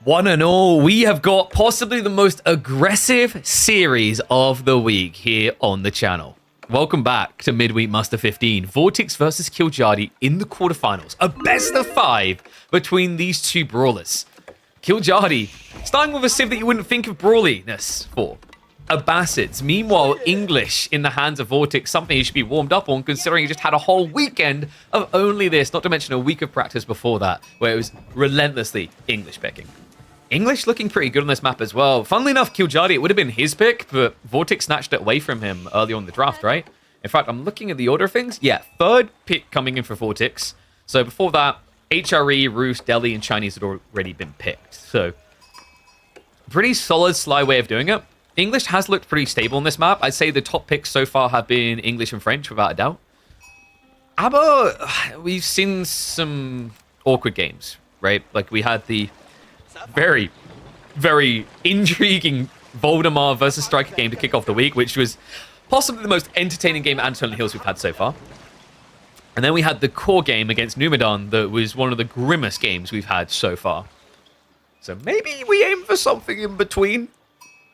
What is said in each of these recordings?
One and all, we have got possibly the most aggressive series of the week here on the channel. Welcome back to Midweek Muster 15. Vortex versus Kiljardi in the quarterfinals. A best of 5 between these two brawlers. Kiljardi starting with a civ that you wouldn't think of brawliness for. Abbasids. Meanwhile, English in the hands of Vortex, something he should be warmed up on, considering he just had a whole weekend of only this, not to mention a week of practice before that, where it was relentlessly English picking. English looking pretty good on this map as well. Funnily enough, Kiljardi, it would have been his pick, but Vortex snatched it away from him early on in the draft, right? In fact, I'm looking at the order of things. Yeah, third pick coming in for Vortex. So before that, HRE, Roos, Deli, and Chinese had already been picked. So, pretty solid, sly way of doing it. English has looked pretty stable on this map. I'd say the top picks so far have been English and French, without a doubt. Abba, we've seen some awkward games, right? Like, we had the very, very intriguing Voldemar versus Striker game to kick off the week, which was possibly the most entertaining game at Anatolian Hills we've had so far. And then we had the core game against Numidan that was one of the grimmest games we've had so far. So maybe we aim for something in between.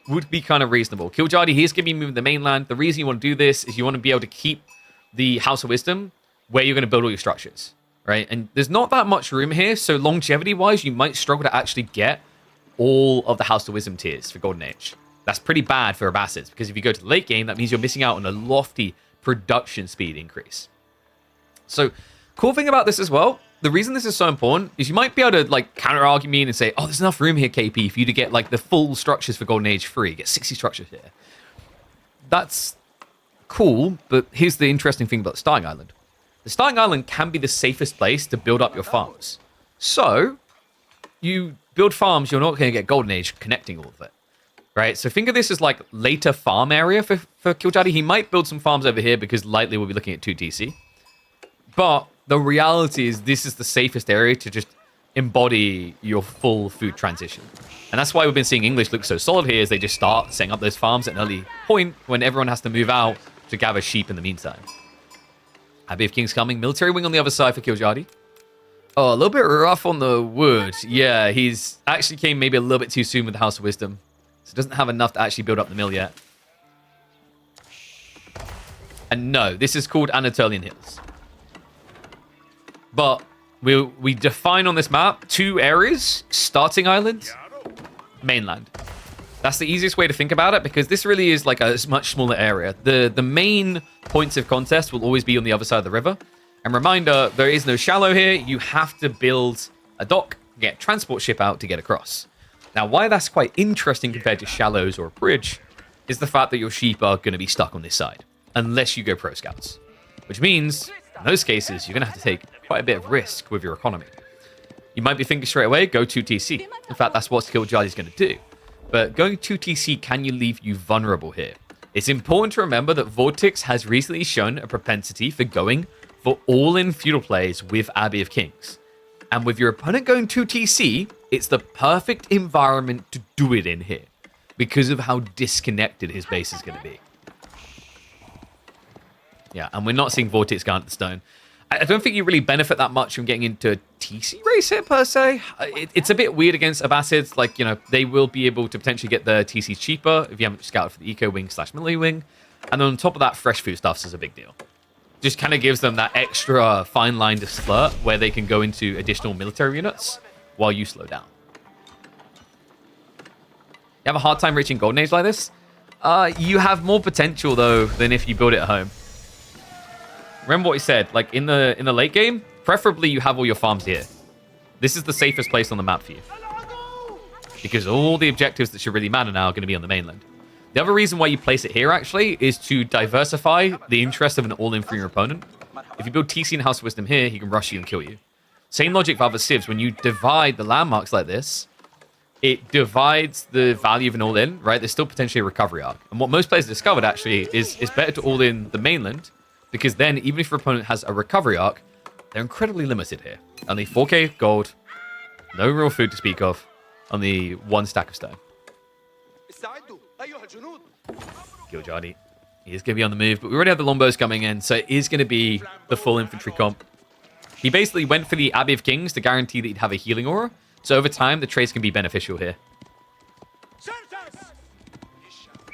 Would be kind of reasonable. Kiljardi, he's going to be moving to the mainland. The reason you want to do this is you want to be able to keep the House of Wisdom where you're going to build all your structures, right? And there's not that much room here, so longevity-wise, you might struggle to actually get all of the House of Wisdom tiers for Golden Age. That's pretty bad for Abbasids, because if you go to the late game, that means you're missing out on a lofty production speed increase. So, cool thing about this as well, the reason this is so important is you might be able to like counter-argue me and say, oh, there's enough room here, KP, for you to get like the full structures for Golden Age free. Get 60 structures here. That's cool, but here's the interesting thing about the starting island. The starting island can be the safest place to build up your farms. So, you build farms, you're not going to get Golden Age connecting all of it. Right? So think of this as like later farm area for Kiljardi. He might build some farms over here because likely we'll be looking at 2 TC. But the reality is this is the safest area to just embody your full food transition. And that's why we've been seeing English look so solid here, is they just start setting up those farms at an early point when everyone has to move out to gather sheep in the meantime. Abbey of Kings coming. Military wing on the other side for Kiljardi. Oh, a little bit rough on the wood. Yeah, he's actually came maybe a little bit too soon with the House of Wisdom. So doesn't have enough to actually build up the mill yet. And no, this is called Anatolian Hills. But we define on this map 2 areas: starting island, mainland. That's the easiest way to think about it, because this really is like a much smaller area. The main points of contest will always be on the other side of the river. And reminder, there is no shallow here. You have to build a dock, get a transport ship out to get across. Now, why that's quite interesting compared to shallows or a bridge is the fact that your sheep are going to be stuck on this side, unless you go pro scouts. Which means, in those cases, you're going to have to take quite a bit of risk with your economy. You might be thinking straight away, go 2 TC. In fact, that's what Kiljardi is going to do. But going 2 TC can you leave you vulnerable here? It's important to remember that Vortex has recently shown a propensity for going for all-in feudal plays with Abbey of Kings. And with your opponent going 2 TC, it's the perfect environment to do it in here, because of how disconnected his base is going to be. Yeah, and we're not seeing Vortex go into the stone. I don't think you really benefit that much from getting into a TC race here, per se. It's a bit weird against Abbasids. Like, you know, they will be able to potentially get the TC cheaper if you haven't scouted for the eco wing / melee wing. And then on top of that, fresh food stuffs is a big deal. Just kind of gives them that extra fine line to flirt where they can go into additional military units while you slow down. You have a hard time reaching Golden Age like this? You have more potential, though, than if you build it at home. Remember what he said, like in the late game, preferably you have all your farms here. This is the safest place on the map for you, because all the objectives that should really matter now are going to be on the mainland. The other reason why you place it here, actually, is to diversify the interest of an all-in for your opponent. If you build TC and House of Wisdom here, he can rush you and kill you. Same logic for other civs. When you divide the landmarks like this, it divides the value of an all-in, right? There's still potentially a recovery arc. And what most players discovered, actually, is it's better to all-in the mainland, because then, even if your opponent has a recovery arc, they're incredibly limited here. Only 4k gold, no real food to speak of, only 1 stack of stone. Kiljardi, he is going to be on the move, but we already have the longbows coming in, so it is going to be the full infantry comp. He basically went for the Abbey of Kings to guarantee that he'd have a healing aura, So over time, the trades can be beneficial here.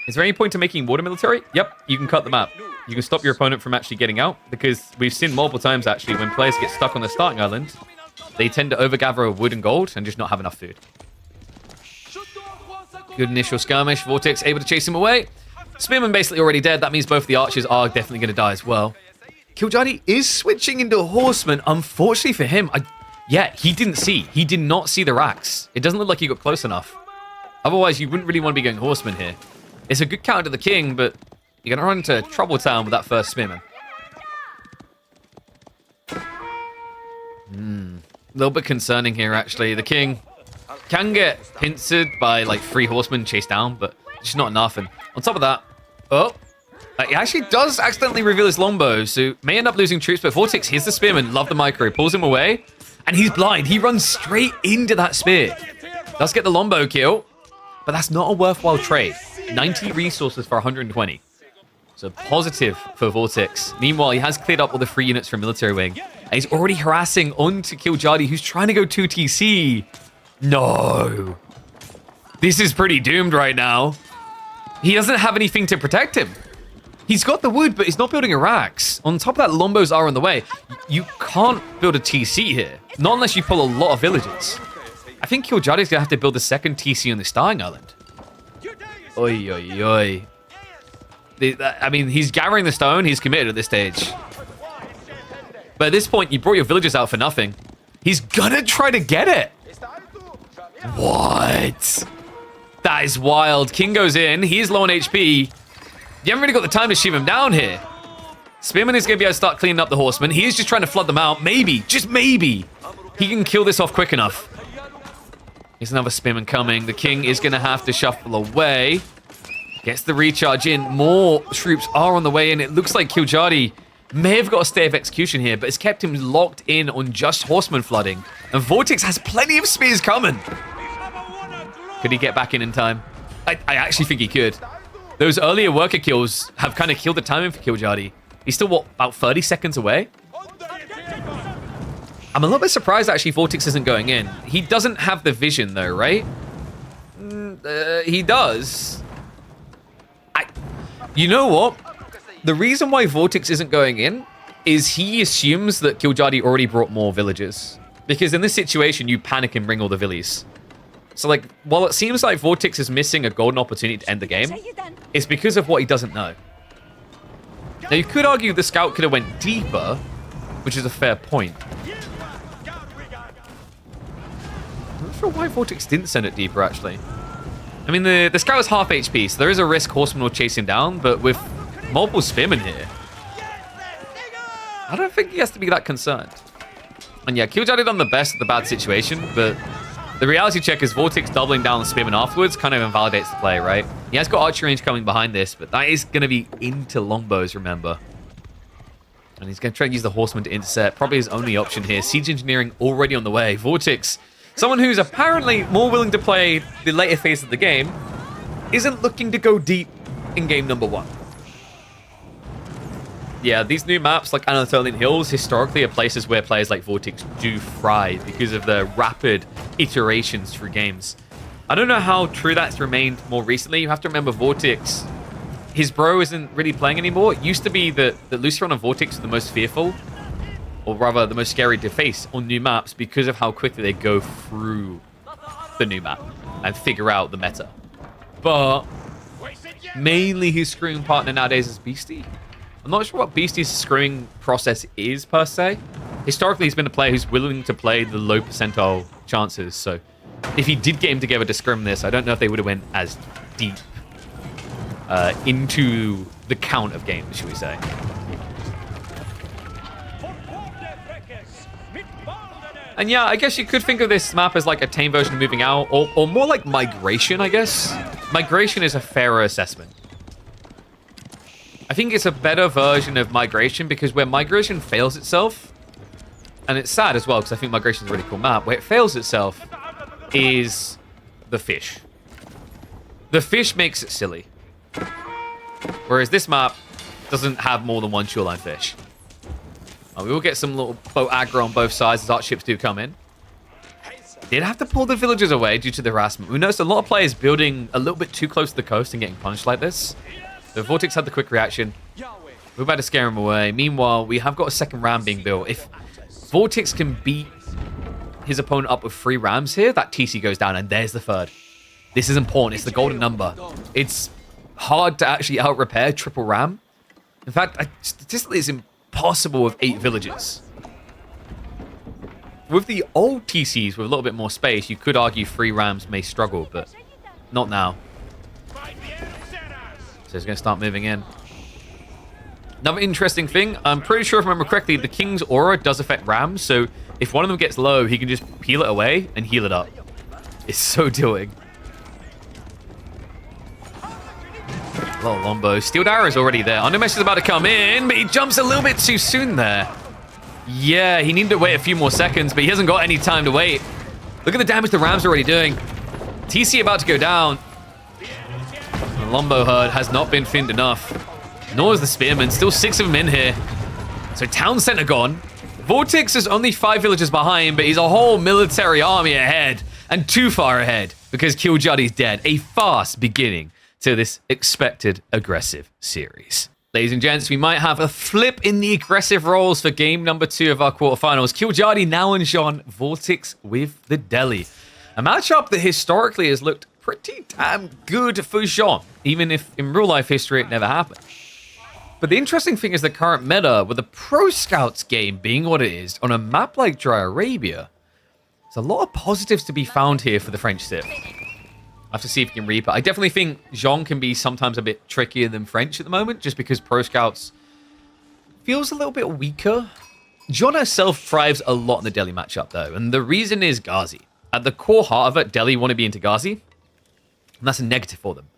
Is there any point to making water military? Yep, you can cut them out. You can stop your opponent from actually getting out, because we've seen multiple times, actually, when players get stuck on the starting island, they tend to overgather wood and gold and just not have enough food. Good initial skirmish. Vortex able to chase him away. Spearman basically already dead. That means both the archers are definitely going to die as well. Kiljardi is switching into horseman. Unfortunately for him, yeah, he didn't see. He did not see the racks. It doesn't look like he got close enough. Otherwise, you wouldn't really want to be going horseman here. It's a good counter to the king, but you're going to run into trouble town with that first spearman. A little bit concerning here, actually. The king can get pincered by, like, 3 horsemen chased down, but just not enough. And on top of that, he actually does accidentally reveal his longbow, so may end up losing troops, but Vortex here's the spearman. Love the micro. Pulls him away, and he's blind. He runs straight into that spear. Does get the longbow kill, but that's not a worthwhile trade. 90 resources for 120. So positive for Vortex. Meanwhile, he has cleared up all the 3 units from military wing, and he's already harassing onto Kiljardi, who's trying to go 2 TC. No. This is pretty doomed right now. He doesn't have anything to protect him. He's got the wood, but he's not building a racks. On top of that, longbows are on the way. You can't build a TC here. Not unless you pull a lot of villages. I think Kiljardi's going to have to build a second TC on the starting island. Oi, oi, oi. I mean, he's gathering the stone. He's committed at this stage. But at this point, you brought your villagers out for nothing. He's going to try to get it. What? That is wild. King goes in. He's low on HP. You haven't really got the time to shoot him down here. Spearman is going to be able to start cleaning up the horsemen. He is just trying to flood them out. Maybe, just maybe, he can kill this off quick enough. Here's another spearman coming. The king is going to have to shuffle away. Gets the recharge in. More troops are on the way in. It looks like Kiljardi may have got a stay of execution here, but it's kept him locked in on just horseman flooding. And Vortex has plenty of spears coming. Could he get back in time? I actually think he could. Those earlier worker kills have kind of killed the timing for Kiljardi. He's still, what, about 30 seconds away? I'm a little bit surprised, actually, Vortex isn't going in. He doesn't have the vision, though, right? He does. You know what? The reason why Vortex isn't going in is he assumes that Kiljardi already brought more villagers. Because in this situation, you panic and bring all the villies. So, like, while it seems like Vortex is missing a golden opportunity to end the game, it's because of what he doesn't know. Now, you could argue the scout could have went deeper, which is a fair point. I'm not sure why Vortex didn't send it deeper, actually. I mean, the scout is half HP, so there is a risk horsemen will chase him down, but with multiple spearmen here, I don't think he has to be that concerned. And yeah, Kiljardi done the best of the bad situation, but the reality check is Vortex doubling down the spearman afterwards kind of invalidates the play, right? He has got archery range coming behind this, but that is going to be into longbows, remember. And he's going to try and use the horseman to intercept. Probably his only option here. Siege engineering already on the way. Vortex, someone who's apparently more willing to play the later phase of the game, isn't looking to go deep in game number 1. Yeah, these new maps like Anatolian Hills historically are places where players like Vortex do thrive because of the rapid iterations through games. I don't know how true that's remained more recently. You have to remember Vortex, his bro isn't really playing anymore. It used to be that Lucian and Vortex are the most fearful, or rather the most scary to face on new maps because of how quickly they go through the new map and figure out the meta. But mainly his screwing partner nowadays is Beastie. I'm not sure what Beastie's screwing process is, per se. Historically, he's been a player who's willing to play the low percentile chances, so if he did get him together to scrim this, I don't know if they would have went as deep into the count of games, should we say. And yeah, I guess you could think of this map as like a tame version of moving out, or more like migration, I guess. Migration is a fairer assessment. I think it's a better version of migration because where migration fails itself, and it's sad as well because I think migration is a really cool map, where it fails itself is the fish. The fish makes it silly. Whereas this map doesn't have more than one shoreline fish. We will get some little boat aggro on both sides as arch ships do come in. Did have to pull the villagers away due to the harassment. We noticed a lot of players building a little bit too close to the coast and getting punished like this. So Vortex had the quick reaction. We're about to scare him away. Meanwhile, we have got a second ram being built. If Vortex can beat his opponent up with 3 rams here, that TC goes down, and there's the third. This is important. It's the golden number. It's hard to actually out-repair triple ram. In fact, statistically, it's impossible with 8 villages. With the old TCs with a little bit more space, you could argue 3 rams may struggle, but not now. So he's going to start moving in. Another interesting thing, I'm pretty sure if I remember correctly, the King's aura does affect rams, so if one of them gets low, he can just peel it away and heal it up. It's so doing. Little Lombo. Steel Dagger is already there. Undermesh is about to come in, but he jumps a little bit too soon there. Yeah, he needed to wait a few more seconds, but he hasn't got any time to wait. Look at the damage the Rams are already doing. TC about to go down. The Lombo herd has not been thinned enough. Nor is the Spearman. Still 6 of them in here. So Town Center gone. Vortex is only 5 villages behind, but he's a whole military army ahead. And too far ahead, because Kiljardi's dead. A fast beginning to this expected aggressive series. Ladies and gents, we might have a flip in the aggressive roles for game number 2 of our quarterfinals. Kiljardi now and Jean, Vortex with the Deli. A matchup that historically has looked pretty damn good for Jean, even if in real life history it never happened. But the interesting thing is the current meta, with the Pro Scouts game being what it is, on a map like Dry Arabia, there's a lot of positives to be found here for the French Civ. I have to see if he can reap it. I definitely think Jean can be sometimes a bit trickier than French at the moment, just because Pro Scouts feels a little bit weaker. Jean herself thrives a lot in the Deli matchup, though, and the reason is Ghazi. At the core heart of it, Deli want to be into Ghazi, and that's a negative for them,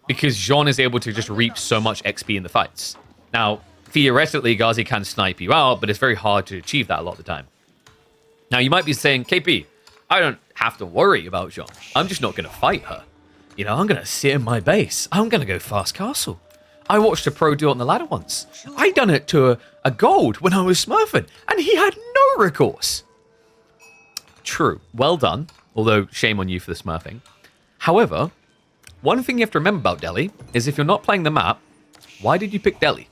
because Jean is able to just reap so much XP in the fights. Now, theoretically, Ghazi can snipe you out, but it's very hard to achieve that a lot of the time. Now, you might be saying, KP, I don't have to worry about Jean. I'm just not going to fight her. You know, I'm going to sit in my base. I'm going to go fast castle. I watched a pro do it on the ladder once. I done it to a gold when I was smurfing, and he had no recourse. True. Well done. Although, shame on you for the smurfing. However, one thing you have to remember about Deli is if you're not playing the map, why did you pick Deli?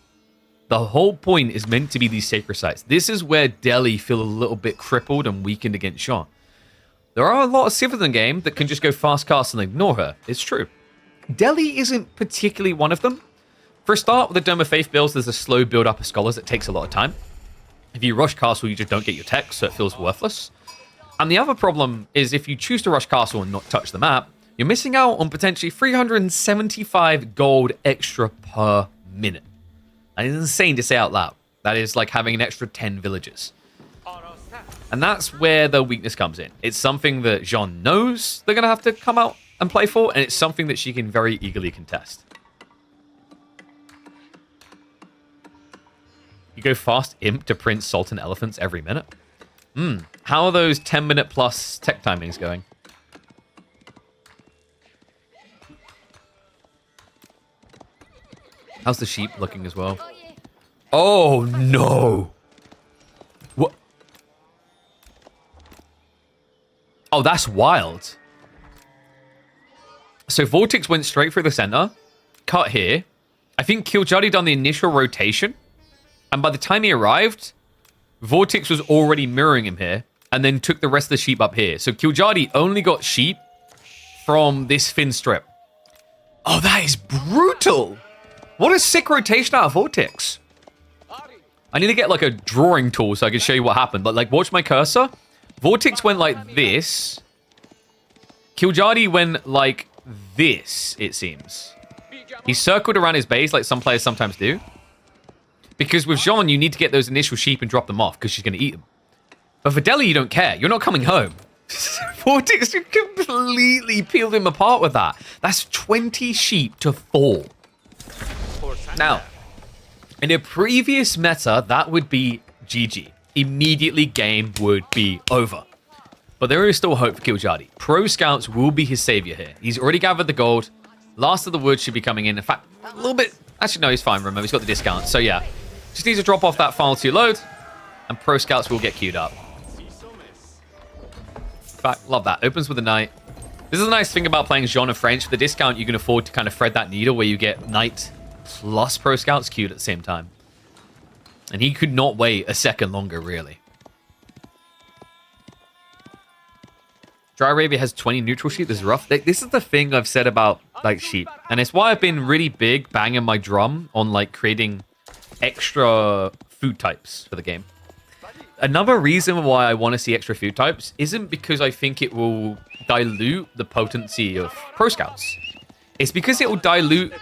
The whole point is meant to be these sacred sites. This is where Deli feel a little bit crippled and weakened against Jean. There are a lot of civs in the game that can just go fast cast and ignore her. It's true. Deli isn't particularly one of them. For a start, with the Dome of Faith builds, there's a slow build up of scholars that takes a lot of time. If you rush castle, you just don't get your tech, so it feels worthless. And the other problem is if you choose to rush castle and not touch the map, you're missing out on potentially 375 gold extra per minute. That is insane to say out loud. That is like having an extra 10 villages. And that's where the weakness comes in. It's something that Jean knows they're going to have to come out and play for, and it's something that she can very eagerly contest. You go fast imp to Prince Sultan Elephants every minute. How are those 10-minute plus tech timings going? How's the sheep looking as well? Oh, no. What? Oh, that's wild. So Vortex went straight through the center, cut here. I think Kiljardi done the initial rotation, and by the time he arrived, Vortex was already mirroring him here, and then took the rest of the sheep up here. So Kiljardi only got sheep from this thin strip. Oh, that is brutal. What a sick rotation out of Vortex. I need to get like a drawing tool so I can show you what happened. But like, watch my cursor. Vortex went like this. Kiljardi went like this, it seems. He circled around his base like some players sometimes do. Because with Jean, you need to get those initial sheep and drop them off because she's going to eat them. But for Deli, you don't care. You're not coming home. Vortex completely peeled him apart with that. That's 20 sheep to 4. Now, in a previous meta, that would be GG. Immediately, game would be over. But there is still hope for Kiljardi. Pro Scouts will be his savior here. He's already gathered the gold. Last of the wood should be coming in. In fact, a little bit... Actually, no, he's fine. Remember, he's got the discount. So, yeah. Just needs to drop off that final 2 load, and Pro Scouts will get queued up. back. Love that. Opens with a knight. This is a nice thing about playing Jean of French. For the discount, you can afford to kind of thread that needle where you get knight plus pro scouts queued at the same time. And he could not wait a second longer, really. Dry Arabia has 20 neutral sheep. This is rough. This is the thing I've said about like sheep. And it's why I've been really big banging my drum on like creating extra food types for the game. Another reason why I want to see extra food types isn't because I think it will dilute the potency of pro scouts. It's because it will dilute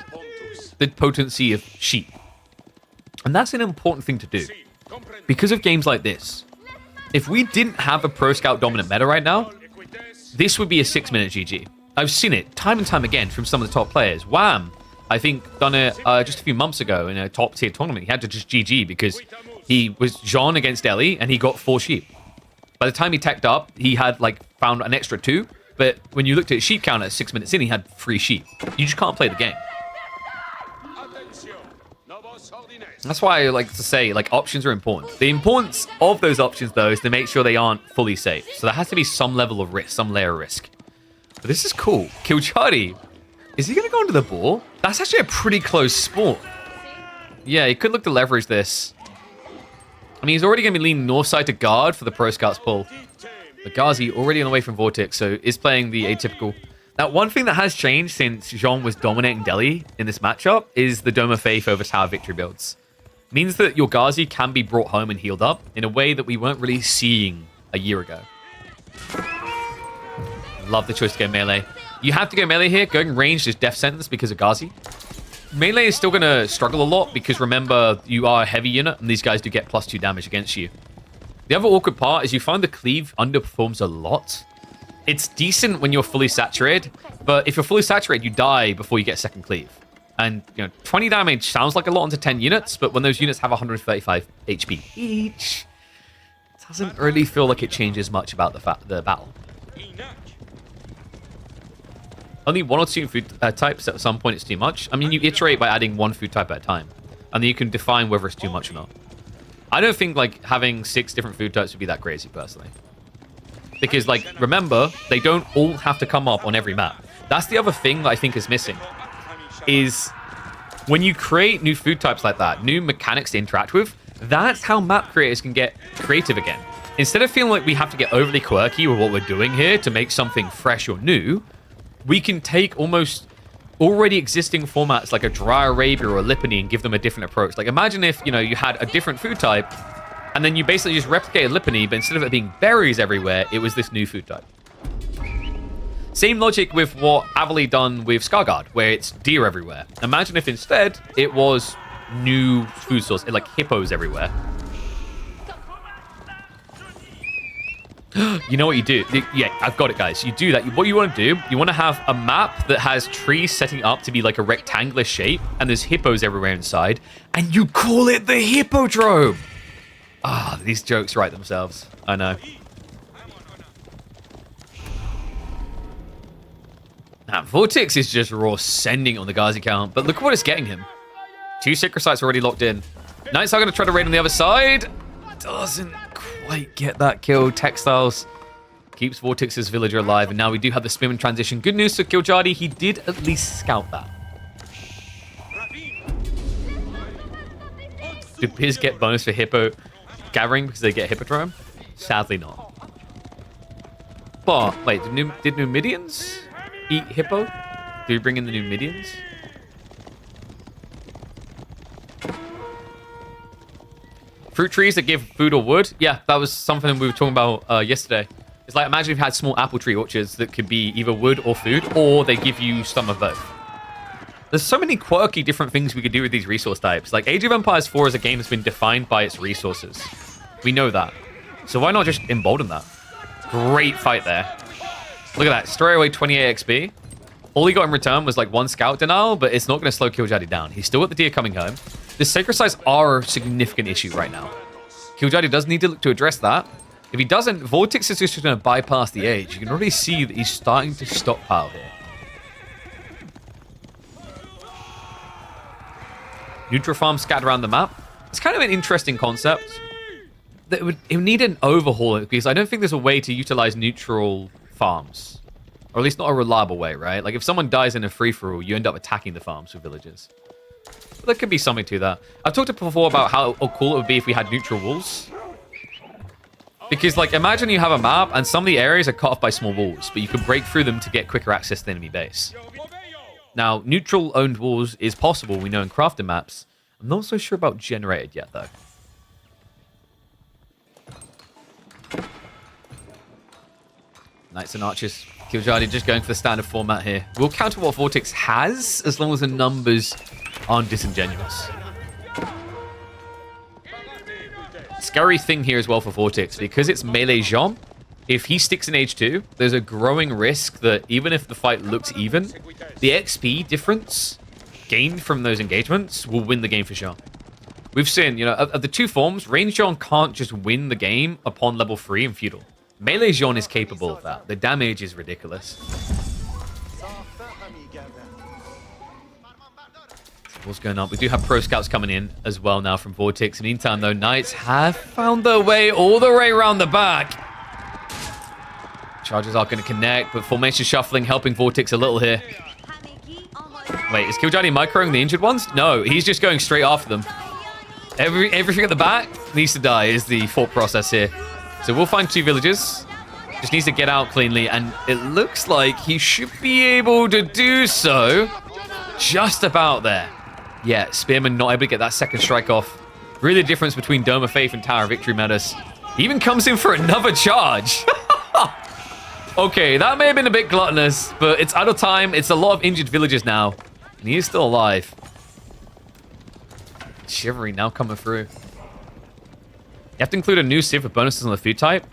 the potency of sheep. And that's an important thing to do. Because of games like this. If we didn't have a pro scout dominant meta right now, this would be a 6-minute GG. I've seen it time and time again from some of the top players. Wham! I think done it just a few months ago in a top tier tournament. He had to just GG because he was Jean against Deli and he got 4 sheep. By the time he teched up, he had like found an extra 2. But when you looked at his sheep count at 6 minutes in, he had 3 sheep. You just can't play the game. That's why I like to say, like, options are important. The importance of those options, though, is to make sure they aren't fully safe. So there has to be some level of risk, some layer of risk. But this is cool. Kiljardi. Is he going to go into the ball? That's actually a pretty close sport. Yeah, he could look to leverage this. I mean, he's already going to be leaning north side to guard for the Pro Scouts pull. But Ghazi already on the way from Vortex, so is playing the atypical. Now, one thing that has changed since Jean was dominating Deli in this matchup is the Dome of Faith over Tower Victory builds. Means that your Ghazi can be brought home and healed up in a way that we weren't really seeing a year ago. Love the choice to go melee. You have to go melee here. Going ranged is death sentence because of Ghazi. Melee is still going to struggle a lot because remember, you are a heavy unit and these guys do get +2 damage against you. The other awkward part is you find the cleave underperforms a lot. It's decent when you're fully saturated, but if you're fully saturated, you die before you get second cleave. And, 20 damage sounds like a lot onto 10 units, but when those units have 135 HP each, it doesn't really feel like it changes much about the battle. Only 1 or 2 food types at some point it's too much. I mean, you iterate by adding 1 food type at a time, and then you can define whether it's too much or not. I don't think, having 6 different food types would be that crazy, personally. Because, remember, they don't all have to come up on every map. That's the other thing that I think is missing. Is when you create new food types like that, new mechanics to interact with, that's how map creators can get creative again. Instead of feeling like we have to get overly quirky with what we're doing here to make something fresh or new, we can take almost already existing formats like a Dry Arabia or a Lipany and give them a different approach. Like imagine if, you had a different food type and then you basically just replicated Lipany, but instead of it being berries everywhere, it was this new food type. Same logic with what Avali done with Scarguard, where it's deer everywhere. Imagine if instead it was new food source, like hippos everywhere. You know what you do? Yeah, I've got it, guys. You do that. What you want to do, you want to have a map that has trees setting up to be like a rectangular shape, and there's hippos everywhere inside, and you call it the Hippodrome. Ah, these jokes write themselves. I know. Now, Vortex is just raw sending on the Ghazi count, but look what it's getting him. 2 Sacred Sites already locked in. Knights are going to try to raid on the other side. Doesn't quite get that kill. Textiles keeps Vortex's villager alive, and now we do have the Spearman transition. Good news for Kiljardi, he did at least scout that. Do Piz get bonus for Hippo gathering because they get Hippodrome? Sadly not. But, wait, did Numidians eat Hippo? Do we bring in the Numidians? Fruit trees that give food or wood? Yeah, that was something we were talking about yesterday. It's like, imagine if you had small apple tree orchards that could be either wood or food, or they give you some of both. There's so many quirky different things we could do with these resource types. Like, Age of Empires 4 as a game has been defined by its resources. We know that. So why not just embolden that? Great fight there. Look at that. Stray away 28 XP. All he got in return was like 1 scout denial, but it's not going to slow Kiljardi down. He's still got the deer coming home. The Sacred Sites are a significant issue right now. Kiljardi does need to look to address that. If he doesn't, Vortex is just going to bypass the Age. You can already see that he's starting to stockpile here. Neutral farms scattered around the map. It's kind of an interesting concept. it would need an overhaul because I don't think there's a way to utilize neutral farms. Or at least not a reliable way, right? Like if someone dies in a free-for-all, you end up attacking the farms with villagers. But there could be something to that. I've talked before about how cool it would be if we had neutral walls. Because like imagine you have a map and some of the areas are cut off by small walls, but you can break through them to get quicker access to the enemy base. Now, neutral-owned walls is possible, we know in crafted maps. I'm not so sure about generated yet, though. Knights and Archers. Kiljardi just going for the standard format here. We'll counter what Vortex has, as long as the numbers aren't disingenuous. Scary thing here as well for Vortex, because it's melee Jean, if he sticks in H2, there's a growing risk that even if the fight looks even, the XP difference gained from those engagements will win the game for Jean. We've seen, you know, of the two forms, range Jean can't just win the game upon level 3 in Feudal. Melee Jean is capable of that. The damage is ridiculous. What's going on? We do have pro scouts coming in as well now from Vortex. Meantime, though, Knights have found their way all the way around the back. Charges are going to connect, but formation shuffling helping Vortex a little here. Wait, is Kiljardi microing the injured ones? No, he's just going straight after them. Everything at the back needs to die is the thought process here. So we'll find 2 villagers. Just needs to get out cleanly, and it looks like he should be able to do so. Just about there. Yeah, Spearman not able to get that second strike off. Really the difference between Dome of Faith and Tower of Victory matters. He even comes in for another charge. Okay, that may have been a bit gluttonous, but it's out of time. It's a lot of injured villagers now. And he is still alive. Chivalry now coming through. You have to include a new civ with bonuses on the food type?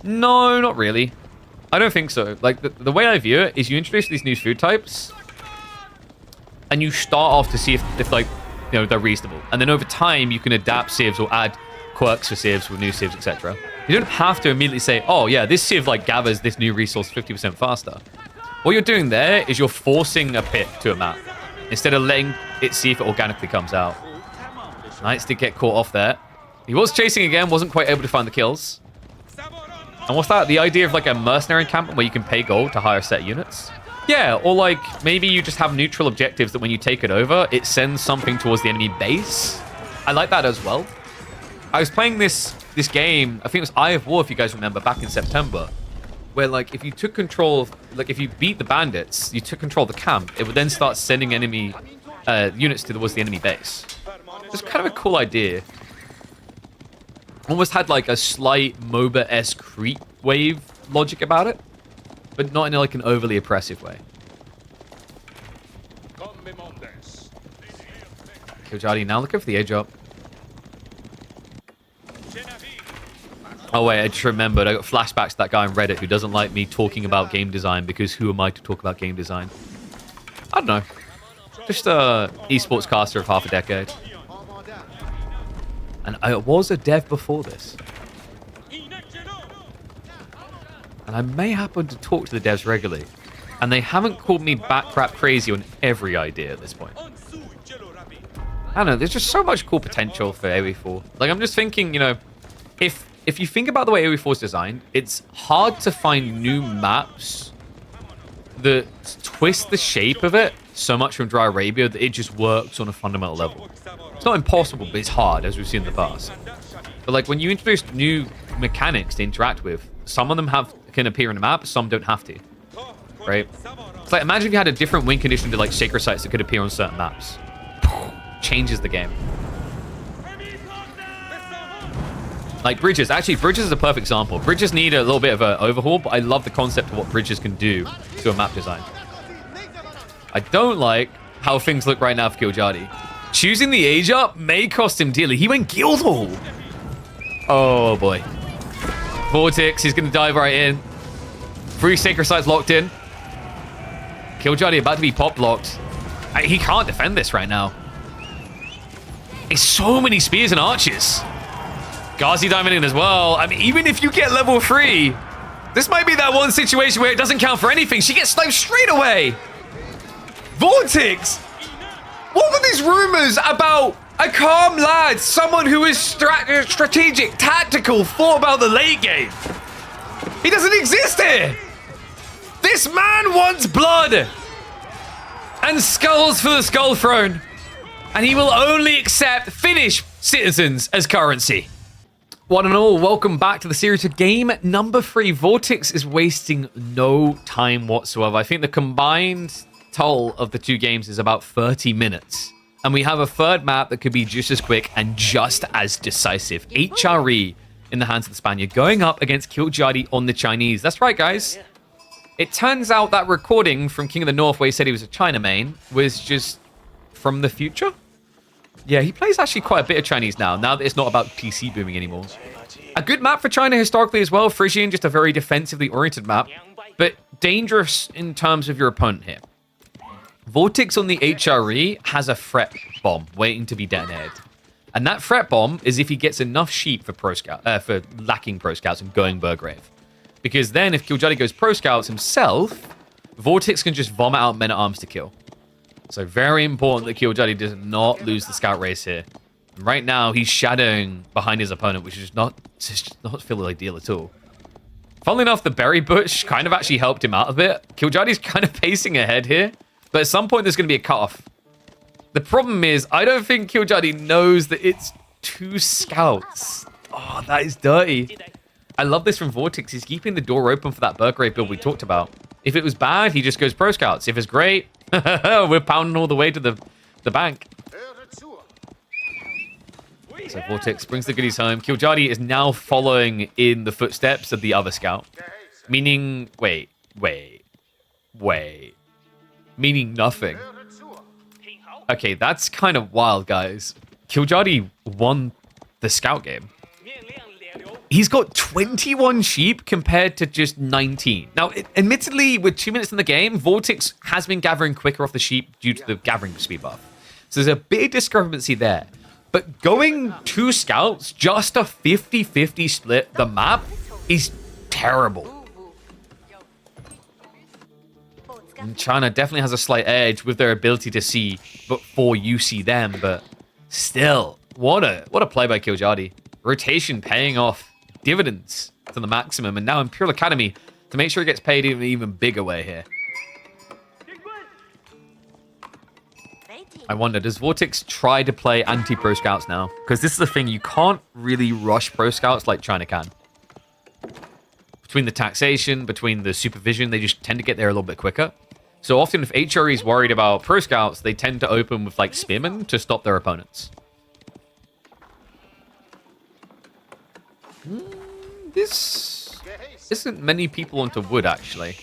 No, not really. I don't think so. Like, the way I view it is you introduce these new food types, and you start off to see if like, you know, they're reasonable. And then over time, you can adapt civs or add quirks for civs with new civs, etc. You don't have to immediately say, oh yeah, this civ like gathers this new resource 50% faster. What you're doing there is you're forcing a pit to a map instead of letting it see if it organically comes out. Knights did get caught off there. He was chasing again, wasn't quite able to find the kills. And what's that? The idea of like a mercenary encampment where you can pay gold to hire a set of units? Yeah, or like maybe you just have neutral objectives that when you take it over, it sends something towards the enemy base. I like that as well. I was playing this game, I think it was Eye of War, if you guys remember, back in September, where like if you took control of, like if you beat the bandits, you took control of the camp, it would then start sending enemy units towards the enemy base. It's kind of a cool idea. Almost had like a slight MOBA-esque creep wave logic about it, but not in like an overly oppressive way. Kiljardi now looking for the edge up. Oh wait, I just remembered. I got flashbacks to that guy on Reddit who doesn't like me talking about game design because who am I to talk about game design? I don't know. Just a esports caster of half a decade. And I was a dev before this. And I may happen to talk to the devs regularly. And they haven't called me backcrap crazy on every idea at this point. I don't know, there's just so much cool potential for AoE4. Like, I'm just thinking, you know, if you think about the way AoE4 is designed, it's hard to find new maps that twist the shape of it so much from Dry Arabia that it just works on a fundamental level. It's not impossible, but it's hard, as we've seen in the past. But like when you introduce new mechanics to interact with, some of them can appear in a map, some don't have to. Right? It's like imagine if you had a different win condition to like sacred sites that could appear on certain maps. Changes the game. Like bridges. Actually, bridges is a perfect example. Bridges need a little bit of an overhaul, but I love the concept of what bridges can do to a map design. I don't like how things look right now for Kiljardi. Choosing the age up may cost him dearly. He went Guildhall. Oh boy. Vortex, he's going to dive right in. 3 sacred sites locked in. Kiljardi about to be pop locked. He can't defend this right now. It's so many spears and archers. Ghazi diving in as well. I mean, even if you get level 3, this might be that one situation where it doesn't count for anything. She gets sniped straight away. Vortex! What were these rumors about A calm lad, someone who is strategic, tactical, thought about the late game. He doesn't exist here. This man wants blood and skulls for the Skull Throne. And he will only accept Finnish citizens as currency. One and all, welcome back to the series of game number 3. Vortex is wasting no time whatsoever. I think the combined toll of the two games is about 30 minutes. And we have a third map that could be just as quick and just as decisive. HRE in the hands of the Spaniard, going up against Kiljardi on the Chinese. That's right, guys. It turns out that recording from King of the North where he said he was a China main was just from the future. Yeah, he plays actually quite a bit of Chinese now that it's not about PC booming anymore. A good map for China historically as well. Frisian, just a very defensively oriented map, but dangerous in terms of your opponent here. Vortex on the HRE has a threat bomb waiting to be detonated. And that threat bomb is if he gets enough sheep for for lacking pro scouts and going Burgrave. Because then if Kiljardi goes pro scouts himself, Vortex can just vomit out men-at-arms to kill. So very important that Kiljardi does not lose the scout race here. And right now he's shadowing behind his opponent, which is not feel ideal at all. Funnily enough, the berry bush kind of actually helped him out a bit. Kiljardi's kind of pacing ahead here. But at some point, there's going to be a cutoff. The problem is, I don't think Kiljardi knows that it's 2 scouts. Oh, that is dirty. I love this from Vortex. He's keeping the door open for that Burgrave build we talked about. If it was bad, he just goes pro scouts. If it's great, we're pounding all the way to the bank. So Vortex brings the goodies home. Kiljardi is now following in the footsteps of the other scout. Meaning, wait. Meaning nothing. Okay, that's kind of wild, guys. Kiljardi won the scout game. He's got 21 sheep compared to just 19. Now, admittedly, with 2 minutes in the game, Vortex has been gathering quicker off the sheep due to the gathering speed buff. So there's a big discrepancy there. But going 2 scouts, just a 50-50 split, the map is terrible. And China definitely has a slight edge with their ability to see before you see them, but still, what a play by Kiljardi. Rotation paying off dividends to the maximum, and now Imperial Academy to make sure it gets paid in an even bigger way here. I wonder, does Vortex try to play anti-pro scouts now? Because this is the thing, you can't really rush pro scouts like China can. Between the taxation, between the supervision, they just tend to get there a little bit quicker. So often if HRE is worried about pro scouts, they tend to open with like spearmen to stop their opponents. This isn't many people onto wood, actually.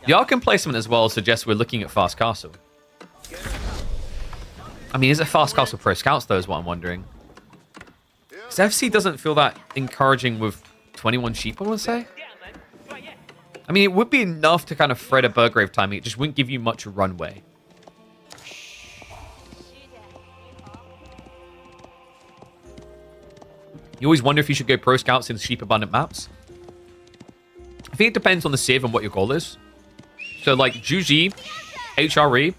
The Archon placement as well suggests we're looking at fast castle. I mean, is it fast castle pro scouts though, is what I'm wondering. Because FC doesn't feel that encouraging with 21 sheep, I want to say. I mean, it would be enough to kind of thread a Burgrave timing. It just wouldn't give you much runway. You always wonder if you should go pro scouts in sheep abundant maps. I think it depends on the civ and what your goal is. So like Juji, HRE,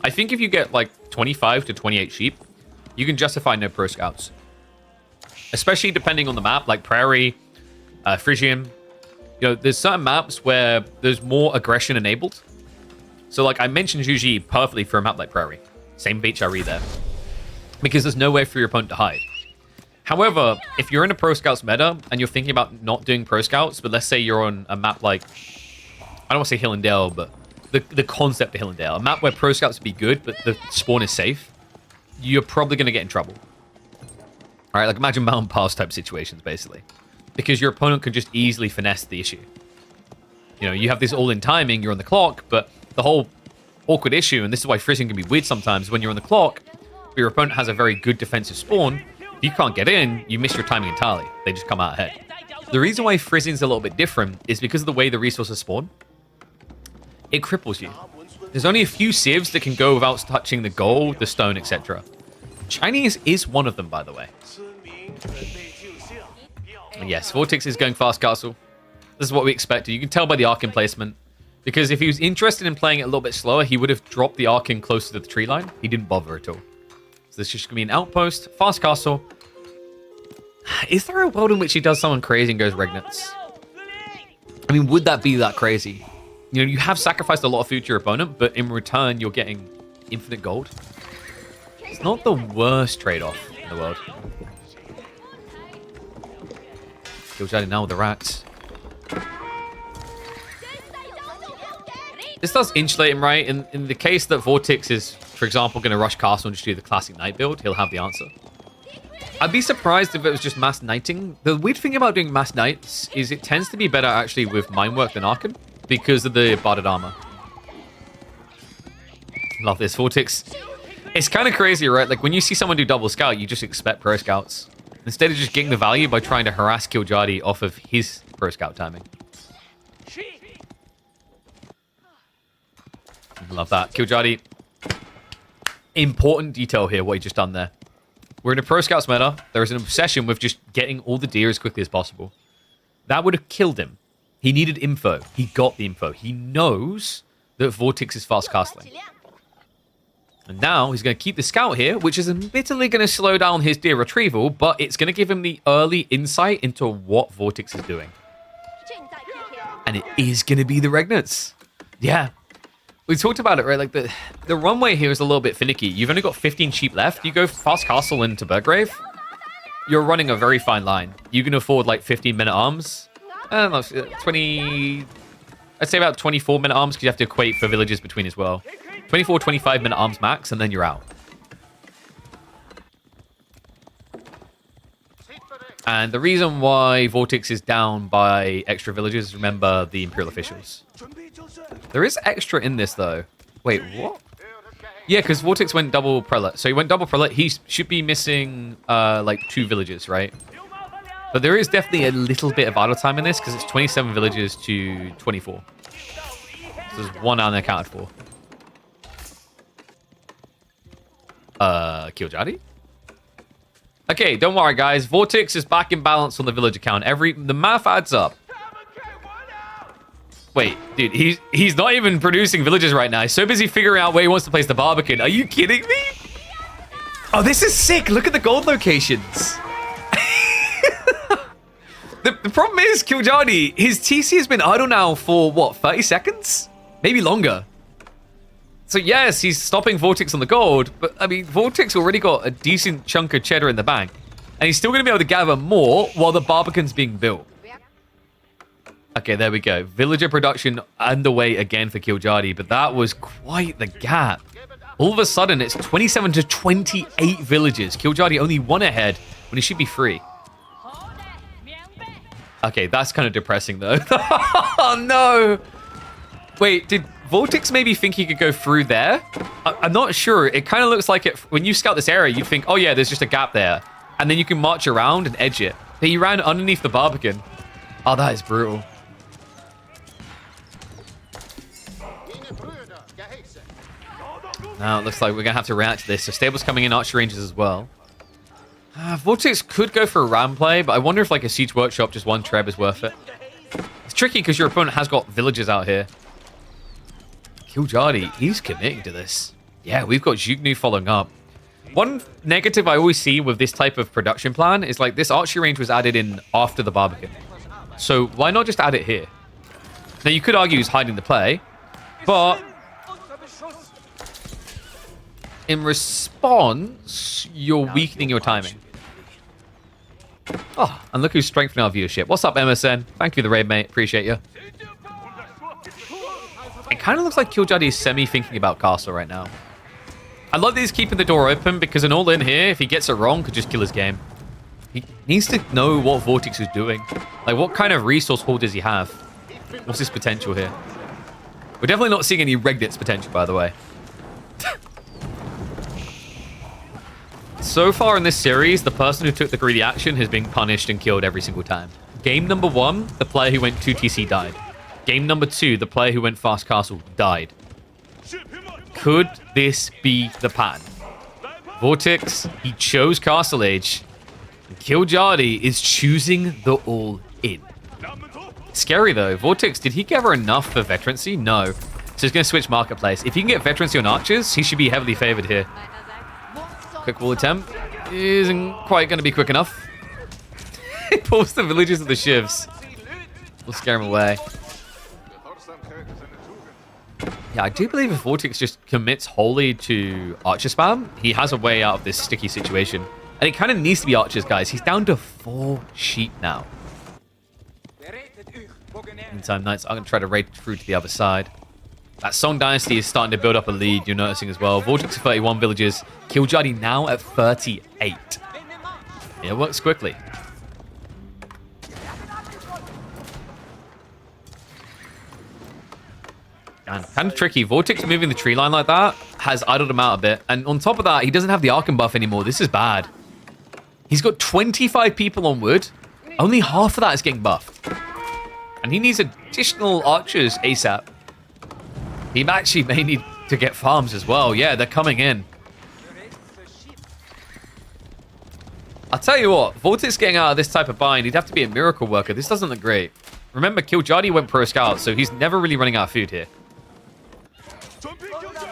I think if you get like 25 to 28 sheep, you can justify no pro scouts. Especially depending on the map, like Prairie, Frisian. You know, there's certain maps where there's more aggression enabled. So, like, I mentioned Juji perfectly for a map like Prairie. Same HRE there. Because there's no way for your opponent to hide. However, if you're in a Pro Scouts meta and you're thinking about not doing Pro Scouts, but let's say you're on a map like, I don't want to say Hill and Dale, but the concept of Hill and Dale. A map where Pro Scouts would be good, but the spawn is safe. You're probably going to get in trouble. All right, like imagine Mountain Pass type situations, basically. Because your opponent can just easily finesse the issue. You know, you have this all-in timing, you're on the clock, but the whole awkward issue, and this is why Frisian can be weird sometimes, when you're on the clock, but your opponent has a very good defensive spawn, if you can't get in, you miss your timing entirely. They just come out ahead. The reason why Frisian's a little bit different is because of the way the resources spawn. It cripples you. There's only a few civs that can go without touching the gold, the stone, etc. Chinese is one of them, by the way. And yes, Vortex is going fast castle. This is what we expected. You can tell by the Archon placement. Because if he was interested in playing it a little bit slower, he would have dropped the Archon closer to the tree line. He didn't bother at all. So this is just going to be an outpost, fast castle. Is there a world in which he does something crazy and goes regnants? I mean, would that be that crazy? You know, you have sacrificed a lot of food to your opponent, but in return, you're getting infinite gold. It's not the worst trade-off in the world. Kiljardi now with the rats. This does insulate him, right? In the case that Vortex is, for example, going to rush castle and just do the classic knight build, he'll have the answer. I'd be surprised if it was just mass knighting. The weird thing about doing mass knights is it tends to be better actually with Mindwork than Arcan because of the barded armor. Love this. Vortex. It's kind of crazy, right? Like when you see someone do double scout, you just expect pro scouts. Instead of just getting the value by trying to harass Kiljardi off of his pro scout timing. Love that. Kiljardi. Important detail here, what he just done there. We're in a pro scouts meta. There is an obsession with just getting all the deer as quickly as possible. That would have killed him. He needed info. He got the info. He knows that Vortex is fast castling. And now he's going to keep the scout here, which is admittedly going to slow down his deer retrieval, but it's going to give him the early insight into what Vortex is doing. And it is going to be the regnants. Yeah. We talked about it, right? Like the runway here is a little bit finicky. You've only got 15 sheep left. You go fast castle into Burgrave, you're running a very fine line. You can afford like 15 minute arms. I don't know, 20... I'd say about 24 minute arms because you have to equate for villages between as well. 24, 25 minute arms max, and then you're out. And the reason why Vortex is down by extra villages, remember the Imperial officials. There is extra in this, though. Wait, what? Yeah, because Vortex went double prelate. So he went double prelate. He should be missing, like, 2 villages, right? But there is definitely a little bit of idle time in this, because it's 27 villages to 24. So there's 1 unaccounted for. Kiljardi? Okay, don't worry, guys. Vortex is back in balance on the village account. The math adds up. Wait, dude, he's not even producing villages right now. He's so busy figuring out where he wants to place the Barbican. Are you kidding me? Oh, this is sick. Look at the gold locations. The problem is, Kiljardi, his TC has been idle now for, what, 30 seconds? Maybe longer. So, yes, he's stopping Vortex on the gold, but, I mean, Vortex already got a decent chunk of cheddar in the bank. And he's still going to be able to gather more while the Barbican's being built. Okay, there we go. Villager production underway again for Kiljardi, but that was quite the gap. All of a sudden, it's 27 to 28 villages. Kiljardi only 1 ahead when he should be 3. Okay, that's kind of depressing, though. Oh, no. Wait, did Vortex maybe think he could go through there? I'm not sure. It kind of looks like it. When you scout this area, you think, oh, yeah, there's just a gap there. And then you can march around and edge it. But he ran underneath the Barbican. Oh, that is brutal. Now it looks like we're going to have to react to this. So Stable's coming in, Archer Rangers as well. Vortex could go for a ram play, but I wonder if like a Siege Workshop, just 1 Treb is worth it. It's tricky because your opponent has got villages out here. Kiljardi, he's committing to this. Yeah, we've got Jugnu following up. One negative I always see with this type of production plan is like this archery range was added in after the Barbican. So why not just add it here? Now you could argue he's hiding the play, but in response, you're weakening your timing. Oh, and look who's strengthening our viewership. What's up, MSN? Thank you for the raid, mate. Appreciate you. It kind of looks like Kiljardi is semi-thinking about castle right now. I love that he's keeping the door open because an all-in here, if he gets it wrong, could just kill his game. He needs to know what Vortex is doing. Like, what kind of resource haul does he have? What's his potential here? We're definitely not seeing any Regnit's potential, by the way. So far in this series, the person who took the greedy action has been punished and killed every single time. Game number 1, the player who went 2TC died. Game number 2, the player who went fast castle died. Could this be the pattern? Vortex, he chose Castle Age. And Kiljardi is choosing the all-in. Scary though. Vortex, did he gather enough for veterancy? No. So he's going to switch marketplace. If he can get veterancy on archers, he should be heavily favored here. Quick wall attempt isn't quite going to be quick enough. He pulls the villagers with the shivs. We'll scare him away. Yeah, I do believe if Vortex just commits wholly to archer spam, he has a way out of this sticky situation. And it kind of needs to be archers, guys. He's down to 4 sheep now. Meantime, Knights are going to try to raid through to the other side. That Song Dynasty is starting to build up a lead, you're noticing as well. Vortex 31 villages. Kiljardi now at 38. It works quickly. And kind of tricky. Vortex moving the tree line like that has idled him out a bit. And on top of that, he doesn't have the Archon buff anymore. This is bad. He's got 25 people on wood. Only half of that is getting buffed. And he needs additional archers ASAP. He actually may need to get farms as well. Yeah, they're coming in. I'll tell you what, Vortex getting out of this type of bind, he'd have to be a miracle worker. This doesn't look great. Remember, Kiljardi went pro scout, so he's never really running out of food here.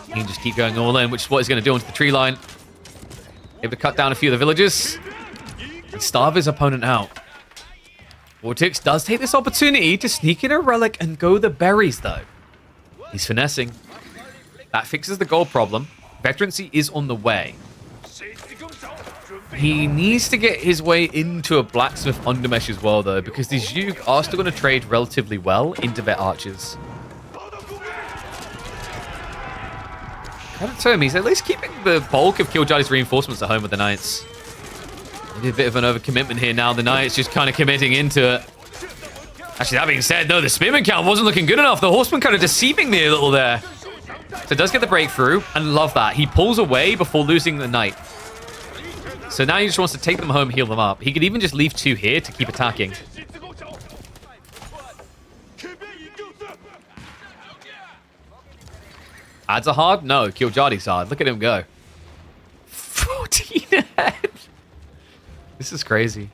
He can just keep going all in, which is what he's going to do onto the tree line. Able to cut down a few of the villagers. And starve his opponent out. Vortex does take this opportunity to sneak in a relic and go the berries, though. He's finessing. That fixes the gold problem. Veterancy is on the way. He needs to get his way into a blacksmith undermesh as well, though, because these Yug are still going to trade relatively well into their archers. Credit to him, he's at least keeping the bulk of Kiljardi's reinforcements at home with the Knights. Maybe a bit of an overcommitment here now. The Knights just kind of committing into it. Actually, that being said, no, the spearman count wasn't looking good enough. The horseman kind of deceiving me a little there. So it does get the breakthrough, and love that. He pulls away before losing the knight. So now he just wants to take them home, heal them up. He could even just leave 2 here to keep attacking. Ads are hard? No, Kiljardi's hard. Look at him go. 14 ahead. This is crazy.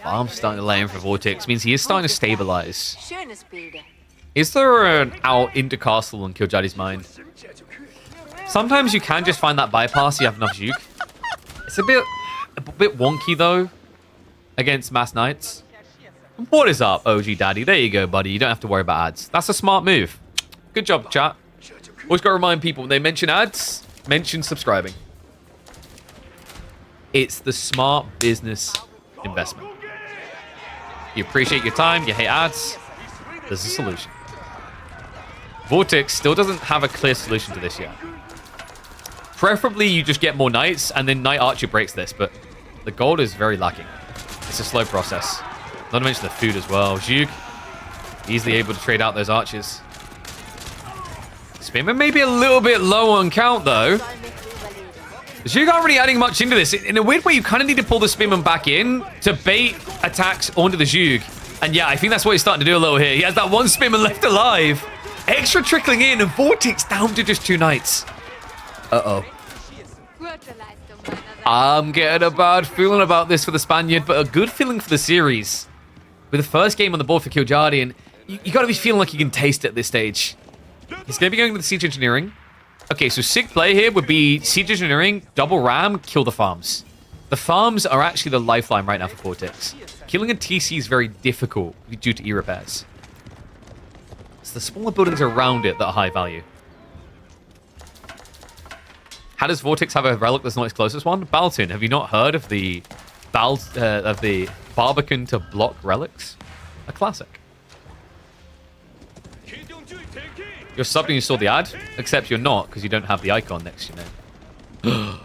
Farm's starting to lay in for Vortex. Means he is starting to stabilize. Is there an out into castle on Kiljardi's mind? Sometimes you can just find that bypass. You have enough juke. It's a bit wonky though against mass knights. What is up, OG Daddy? There you go, buddy. You don't have to worry about ads. That's a smart move. Good job, chat. Always got to remind people when they mention ads, mention subscribing. It's the smart business investment. You appreciate your time, you hate ads, there's a solution. Vortex still doesn't have a clear solution to this yet. Preferably you just get more knights and then Knight Archer breaks this, but the gold is very lacking. It's a slow process. Not to mention the food as well. Zhug, easily able to trade out those archers. Spearman may be a little bit low on count though. Zhug aren't really adding much into this. In a weird way, you kind of need to pull the Spearman back in to bait attacks onto the Zhug. And yeah, I think that's what he's starting to do a little here. He has that one Spearman left alive. Extra trickling in, and Vortex down to just 2 knights. Uh-oh. I'm getting a bad feeling about this for the Spaniard, but a good feeling for the series. With the first game on the board for Kiljardi, and you got to be feeling like you can taste it at this stage. He's going to be going with the Siege Engineering. Okay, so sick play here would be Siege Engineering, double ram, kill the farms. The farms are actually the lifeline right now for Vortex. Killing a TC is very difficult due to E-repairs. It's the smaller buildings around it that are high value. How does Vortex have a relic that's not his closest one? Baltoon, have you not heard of the Barbican to block relics? A classic. You're subbed and you saw the ad, except you're not because you don't have the icon next to your name.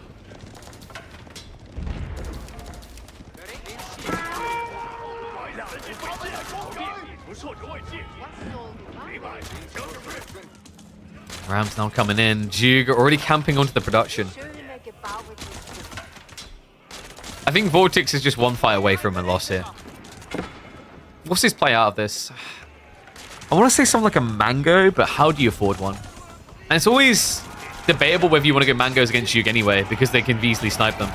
Ram's now coming in. Zhug already camping onto the production. I think Vortex is just 1 fight away from a loss here. What's his play out of this? I want to say something like a mango, but how do you afford one? And it's always debatable whether you want to go mangoes against Zhug anyway, because they can easily snipe them.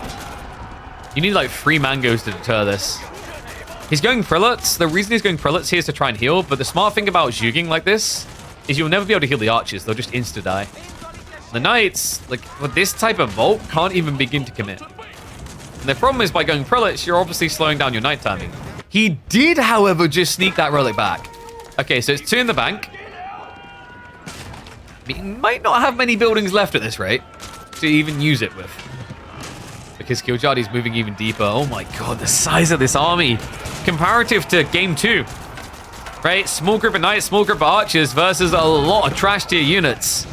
You need like 3 mangoes to deter this. He's going prelates. The reason he's going prelates here is to try and heal, but the smart thing about Zhuging like this is you'll never be able to heal the archers. They'll just insta-die. The knights, like, with this type of vault, can't even begin to commit. And the problem is, by going prelates, you're obviously slowing down your knight timing. He did, however, just sneak that relic back. Okay, so it's 2 in the bank. He might not have many buildings left at this rate to even use it with. Because Kiljardi's moving even deeper. Oh my god, the size of this army. Comparative to game 2. Right? Small group of knights, small group of archers versus a lot of trash tier units.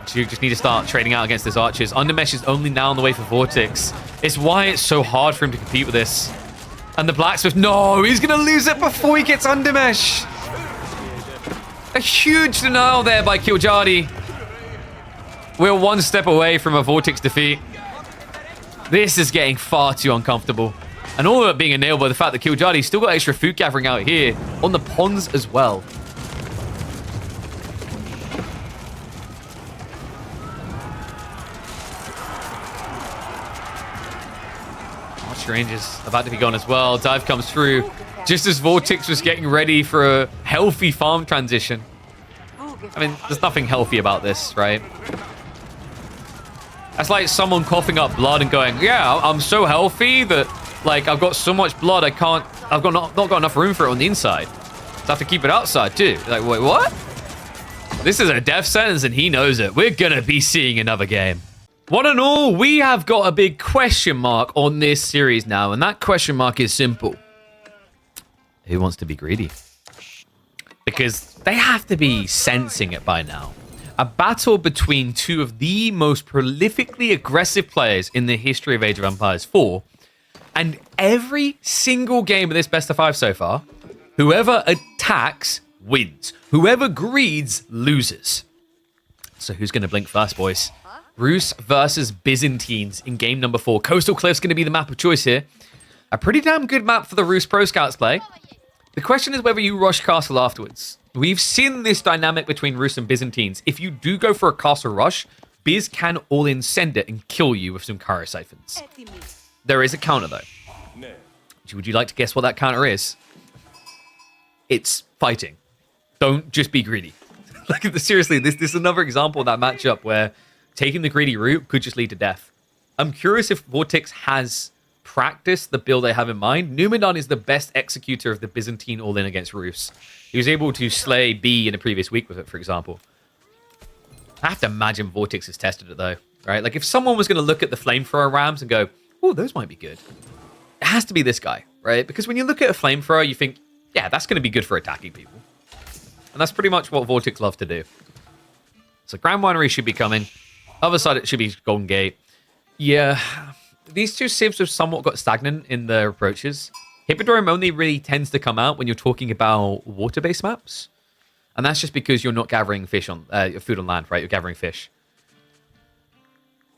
So you just need to start trading out against this archers. Undermesh is only now on the way for Vortex. It's why it's so hard for him to compete with this. And the blacksmith, no, he's going to lose it before he gets Undermesh. A huge denial there by Kiljardi. We're 1 step away from a Vortex defeat. This is getting far too uncomfortable. And all of it being enabled by the fact that Kiljardi's still got extra food gathering out here on the ponds as well. Archer range is about to be gone as well. Dive comes through just as Vortex was getting ready for a healthy farm transition. I mean, there's nothing healthy about this, right? That's like someone coughing up blood and going, yeah, I'm so healthy that, like, I've got so much blood, I've not got enough room for it on the inside. So I have to keep it outside, too. Like, wait, what? This is a death sentence, and he knows it. We're going to be seeing another game. One and all, we have got a big question mark on this series now, and that question mark is simple. Who wants to be greedy? Because they have to be sensing it by now. A battle between 2 of the most prolifically aggressive players in the history of Age of Empires 4. And every single game of this best of 5 so far, whoever attacks wins. Whoever greeds loses. So who's going to blink first, boys? Rus versus Byzantines in game number 4. Coastal Cliff's going to be the map of choice here. A pretty damn good map for the Rus Pro Scouts play. The question is whether you rush castle afterwards. We've seen this dynamic between Rus and Byzantines. If you do go for a castle rush, Biz can all-in send it and kill you with some Cairo siphons. There is a counter, though. Would you like to guess what that counter is? It's fighting. Don't just be greedy. Like, seriously, this is another example of that matchup where taking the greedy route could just lead to death. I'm curious if Vortex has practiced the build they have in mind. Numinon is the best executor of the Byzantine all-in against Rus. He was able to slay B in the previous week with it, for example. I have to imagine Vortex has tested it, though, right? Like, if someone was going to look at the flamethrower rams and go, oh, those might be good, it has to be this guy, right? Because when you look at a flamethrower, you think, yeah, that's going to be good for attacking people. And that's pretty much what Vortex love to do. So Grand Winery should be coming. Other side, it should be Golden Gate. Yeah, these 2 civs have somewhat got stagnant in their approaches. Hippodrome only really tends to come out when you're talking about water-based maps. And that's just because you're not gathering fish on food on land, right? You're gathering fish.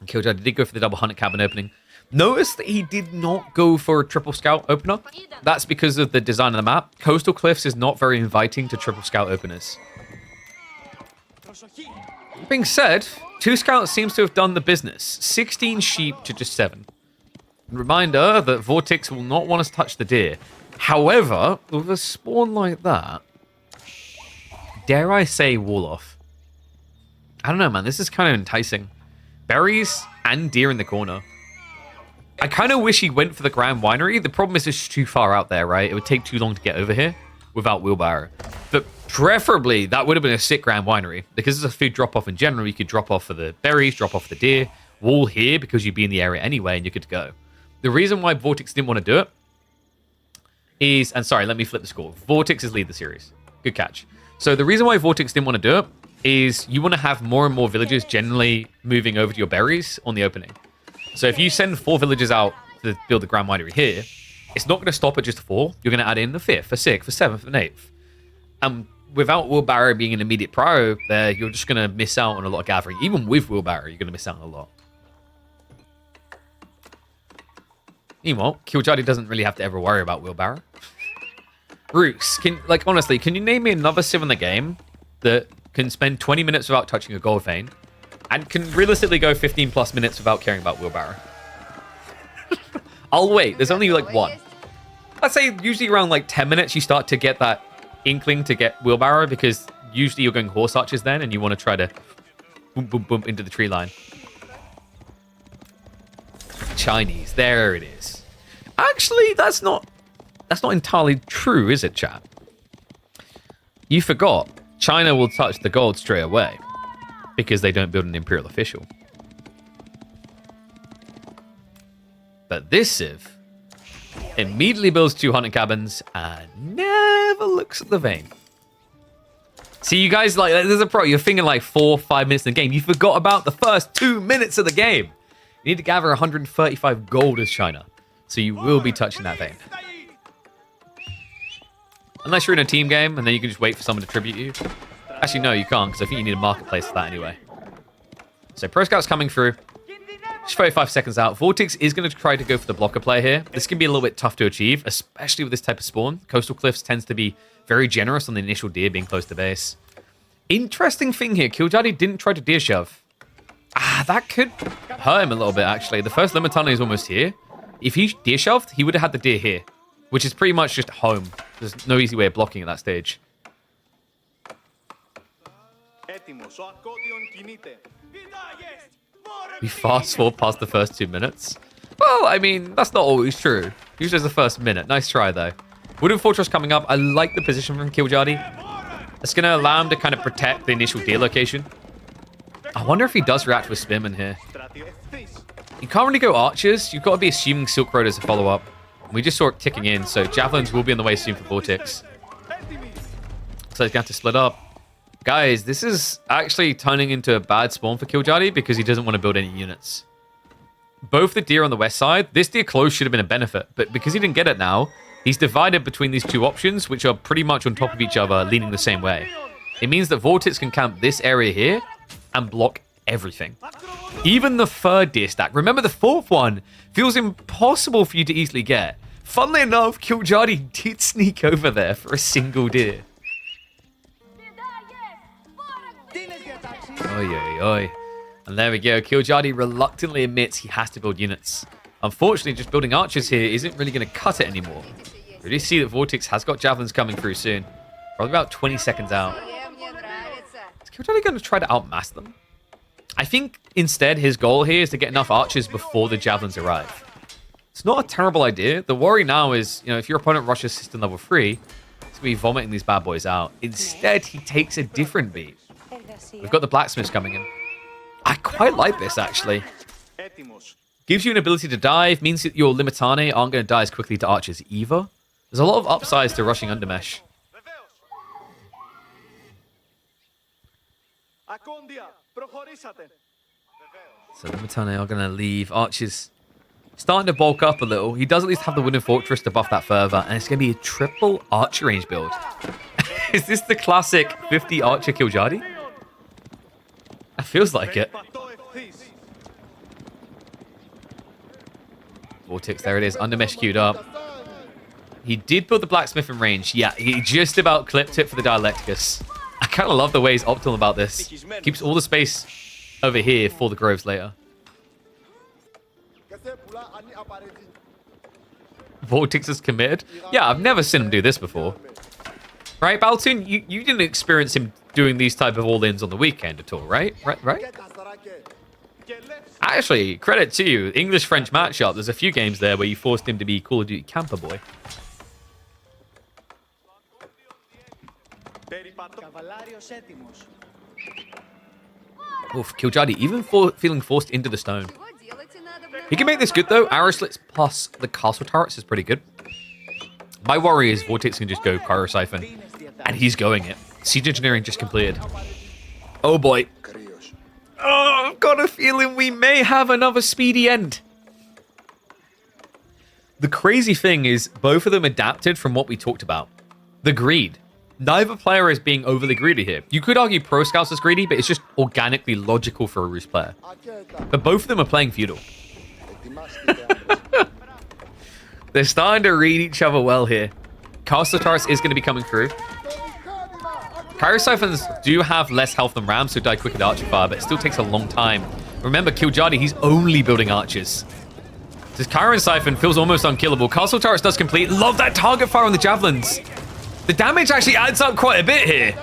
And Kiljardi did go for the double 100 cabin opening. Notice that he did not go for a triple scout opener. That's because of the design of the map. Coastal Cliffs is not very inviting to triple scout openers. That being said, 2 scouts seems to have done the business. 16 sheep to just 7. Reminder that Vortex will not want us to touch the deer. However, with a spawn like that, dare I say wall off? I don't know, man. This is kind of enticing. Berries and deer in the corner. I kind of wish he went for the Grand Winery. The problem is it's too far out there, right? It would take too long to get over here without wheelbarrow. But preferably, that would have been a sick Grand Winery. Because it's a food drop-off in general, you could drop off for the berries, drop off for the deer, wall here because you'd be in the area anyway and you're good to go. The reason why Vortex didn't want to do it is... And sorry, let me flip the score. Vortex is lead the series. Good catch. So the reason why Vortex didn't want to do it is you want to have more and more villagers generally moving over to your berries on the opening. So if you send 4 villagers out to build the Grand Winery here, it's not going to stop at just 4. You're going to add in the 5th, the 6th, the 7th, and 8th. And without wheelbarrow being an immediate prio there, you're just going to miss out on a lot of gathering. Even with wheelbarrow, you're going to miss out on a lot. Meanwhile, Kiljardi doesn't really have to ever worry about wheelbarrow. Rooks, honestly, can you name me another civ in the game that can spend 20 minutes without touching a gold vein and can realistically go 15 plus minutes without caring about wheelbarrow? I'll wait. There's only like 1. I'd say usually around like 10 minutes, you start to get that inkling to get wheelbarrow, because usually you're going horse archers then, and you want to try to boom, boom, boom into the tree line. Chinese, there it is. Actually, that's not entirely true, is it, chat? You forgot. China will touch the gold straight away because they don't build an imperial official. But this civ immediately builds 200 cabins and never looks at the vein. See, you guys, like, there's a pro. You're thinking like 4 or 5 minutes in the game. You forgot about the first 2 minutes of the game. You need to gather 135 gold as China. So you will be touching that vein. Unless you're in a team game, and then you can just wait for someone to tribute you. Actually, no, you can't, because I think you need a marketplace for that anyway. So Pro Scout's coming through. Just 35 seconds out. Vortex is going to try to go for the blocker play here. This can be a little bit tough to achieve, especially with this type of spawn. Coastal Cliffs tends to be very generous on the initial deer being close to base. Interesting thing here, Kiljardi didn't try to deer shove. That could hurt him a little bit, actually. The first Limitano is almost here. If he deer shoved, he would have had the deer here, which is pretty much just home. There's no easy way of blocking at that stage. We fast forward past the first 2 minutes. Well, I mean, that's not always true. Usually it's the first minute. Nice try, though. Wooden Fortress coming up. I like the position from Kiljardi. It's going to allow him to kind of protect the initial deer location. I wonder if he does react with Spearman here. You can't really go archers. You've got to be assuming Silk Road as a follow-up. We just saw it ticking in, so Javelins will be on the way soon for Vortex. So he's going to have to split up. Guys, this is actually turning into a bad spawn for Kiljardi because he doesn't want to build any units. Both the deer on the west side, this deer close should have been a benefit, but because he didn't get it now, he's divided between these two options, which are pretty much on top of each other, leaning the same way. It means that Vortex can camp this area here and block everything. Even the third deer stack. Remember, the fourth one feels impossible for you to easily get. Funnily enough, Kiljardi did sneak over there for a single deer. Oy, oy, oy. And there we go. Kiljardi reluctantly admits he has to build units. Unfortunately, just building archers here isn't really going to cut it anymore. We do see that Vortex has got javelins coming through soon. Probably about 20 seconds out. Is Kiljardi going to try to outmass them? I think instead his goal here is to get enough archers before the javelins arrive. It's not a terrible idea. The worry now is, you know, if your opponent rushes system level 3, he's going to be vomiting these bad boys out. Instead, he takes a different beat. We've got the blacksmiths coming in. I quite like this, actually. Gives you an ability to dive, means that your Limitane aren't going to die as quickly to archers either. There's a lot of upsides to rushing Undermesh. So Limitane are going to leave. Archers starting to bulk up a little. He does at least have the Wooden Fortress to buff that further, and it's going to be a triple archer range build. Is this the classic 50 archer Kiljardi? It feels like it. Vortex, there it is. Undermesh queued up. He did build the blacksmith in range. Yeah, he just about clipped it for the Dialecticus. I kind of love the way he's optimal about this. Keeps all the space over here for the groves later. Vortex is committed. Yeah, I've never seen him do this before. Right, Baltoon? You didn't experience him doing these type of all-ins on the weekend at all, right? Right? Actually, credit to you. English-French matchup. There's a few games there where you forced him to be Call of Duty camper boy. Oof, Kiljardi even feeling forced into the stone. He can make this good, though. Arrow slits plus the castle turrets is pretty good. My worry is Vortex can just go Cryo Siphon, and he's going it. Siege Engineering just completed. Oh, boy. Oh, I've got a feeling we may have another speedy end. The crazy thing is both of them adapted from what we talked about. The greed. Neither player is being overly greedy here. You could argue Pro Scouts is greedy, but it's just organically logical for a Roost player. But both of them are playing feudal. They're starting to read each other well here. Castle Turrets is going to be coming through. Cryo Siphons do have less health than Rams, so die quicker to Archer Fire, but it still takes a long time. Remember, Kiljardi, he's only building archers. This Chiron Siphon feels almost unkillable. Castle Turrets does complete. Love that target fire on the javelins. The damage actually adds up quite a bit here.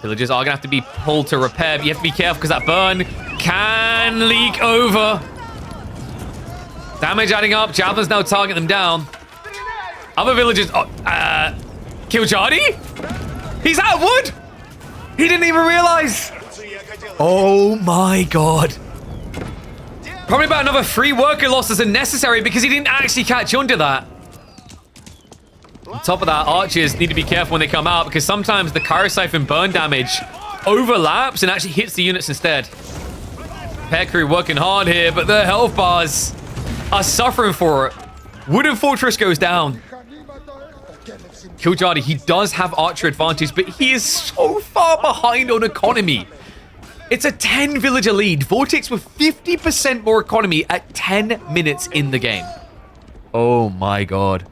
Villagers are going to have to be pulled to repair, but you have to be careful because that burn can leak over. Damage adding up. Javelins now target them down. Other villagers... Kiljardi? He's out of wood? He didn't even realize. Oh my god. Probably about another 3 worker losses are necessary because he didn't actually catch on to that. On top of that, archers need to be careful when they come out because sometimes the Chiron Siphon burn damage overlaps and actually hits the units instead. Repair crew working hard here, but the health bars are suffering for it. Wooden Fortress goes down. Kiljardi, he does have archer advantage, but he is so far behind on economy. It's a 10 villager lead. Vortex with 50% more economy at 10 minutes in the game. Oh my god.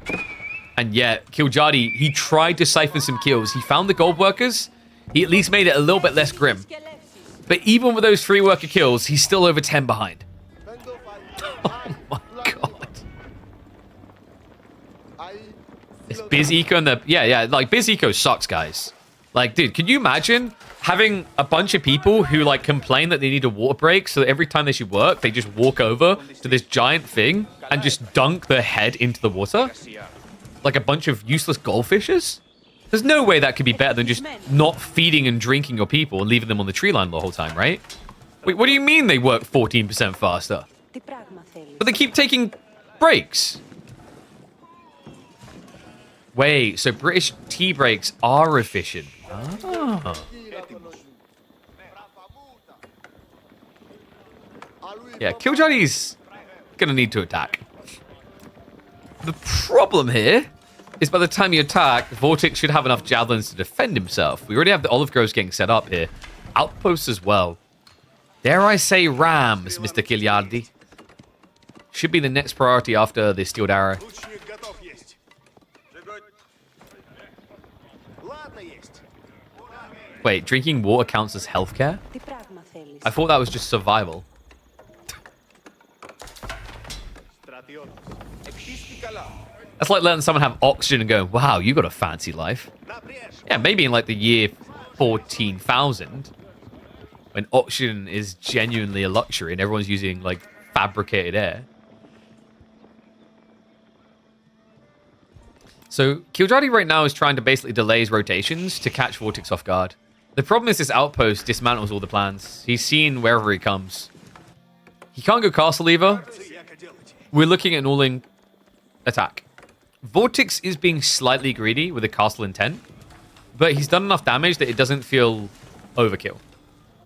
And yet, Kiljardi, he tried to siphon some kills. He found the gold workers. He at least made it a little bit less grim. But even with those 3 worker kills, he's still over 10 behind. Oh my god. It's Biz Eco and the... Yeah, like, Biz Eco sucks, guys. Like, dude, can you imagine having a bunch of people who, like, complain that they need a water break so that every time they should work, they just walk over to this giant thing and just dunk their head into the water? Like a bunch of useless goldfishes? There's no way that could be better than just not feeding and drinking your people and leaving them on the tree line the whole time, right? Wait, what do you mean they work 14% faster? But they keep taking breaks. Wait, so British tea breaks are efficient. Ah. Yeah, Kiljardi's gonna need to attack. The problem here is by the time you attack, Vortex should have enough javelins to defend himself. We already have the olive groves getting set up here. Outposts as well. Dare I say rams, Mr. Kiljardi? Should be the next priority after the Steeled Arrow. Wait, drinking water counts as healthcare? I thought that was just survival. That's like letting someone have oxygen and going, wow, you got a fancy life. Yeah, maybe in like the year 14,000, when oxygen is genuinely a luxury and everyone's using like fabricated air. So Kiljardi right now is trying to basically delay his rotations to catch Vortex off guard. The problem is this outpost dismantles all the plans. He's seen wherever he comes. He can't go castle either. We're looking at an all-in attack. Vortex is being slightly greedy with a castle intent, but he's done enough damage that it doesn't feel overkill.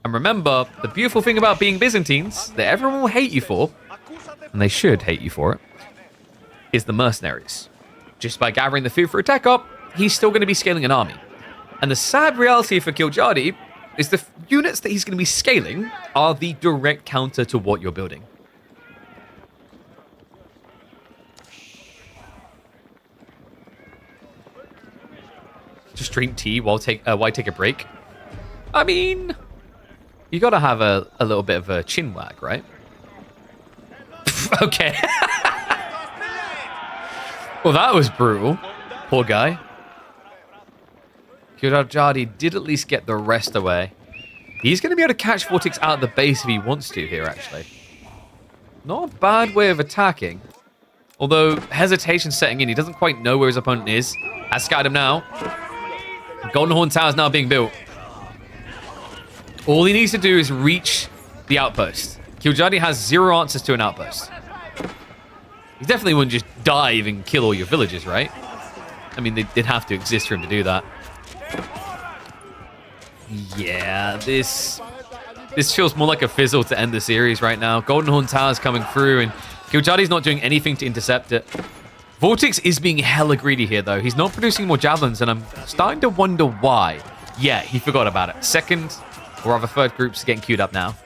And remember, the beautiful thing about being Byzantines, that everyone will hate you for, and they should hate you for it, is the mercenaries. Just by gathering the food for a tech up, he's still going to be scaling an army. And the sad reality for Kiljardi is the units that he's going to be scaling are the direct counter to what you're building. Just drink tea while take a break. I mean, you got to have a little bit of a chin wag, right? Okay. Well, that was brutal. Poor guy. Kiljardi did at least get the rest away. He's going to be able to catch Vortex out of the base if he wants to here, actually. Not a bad way of attacking. Although, hesitation setting in. He doesn't quite know where his opponent is. Has scouted him now. Golden Horn Tower is now being built. All he needs to do is reach the outpost. Kiljardi has 0 answers to an outpost. He definitely wouldn't just dive and kill all your villagers, right? I mean, they'd have to exist for him to do that. Yeah, this feels more like a fizzle to end the series right now. Golden Horn Tower's coming through, and Kiljardi's not doing anything to intercept it. Vortex is being hella greedy here, though. He's not producing more javelins, and I'm starting to wonder why. Yeah, he forgot about it. Second or other third groups are getting queued up now.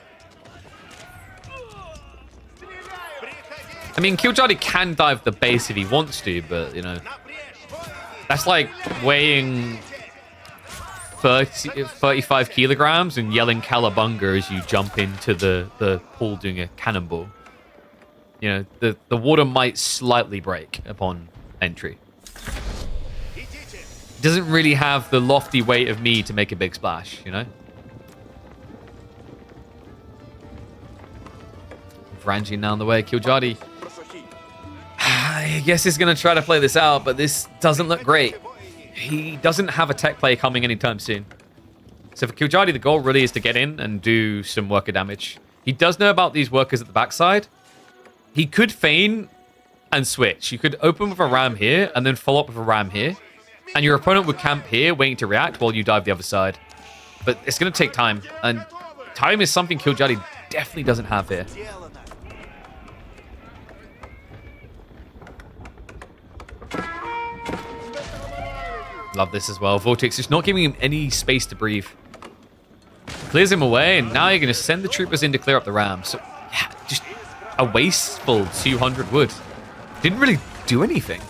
I mean, Kiljardi can dive the base if he wants to, but, you know, that's like weighing 35 kilograms and yelling Calabunga as you jump into the pool doing a cannonball. You know, the water might slightly break upon entry. It doesn't really have the lofty weight of me to make a big splash, you know? Vrangian now on the way. Kiljardi. I guess he's going to try to play this out, but this doesn't look great. He doesn't have a tech play coming anytime soon. So for Kiljardi, the goal really is to get in and do some worker damage. He does know about these workers at the backside. He could feign and switch. You could open with a ram here and then follow up with a ram here. And your opponent would camp here waiting to react while you dive the other side. But it's going to take time. And time is something Kiljardi definitely doesn't have here. Love this as well. Vortex just not giving him any space to breathe. Clears him away, and now you're going to send the troopers in to clear up the ram. So, yeah, just a wasteful 200 wood. Didn't really do anything.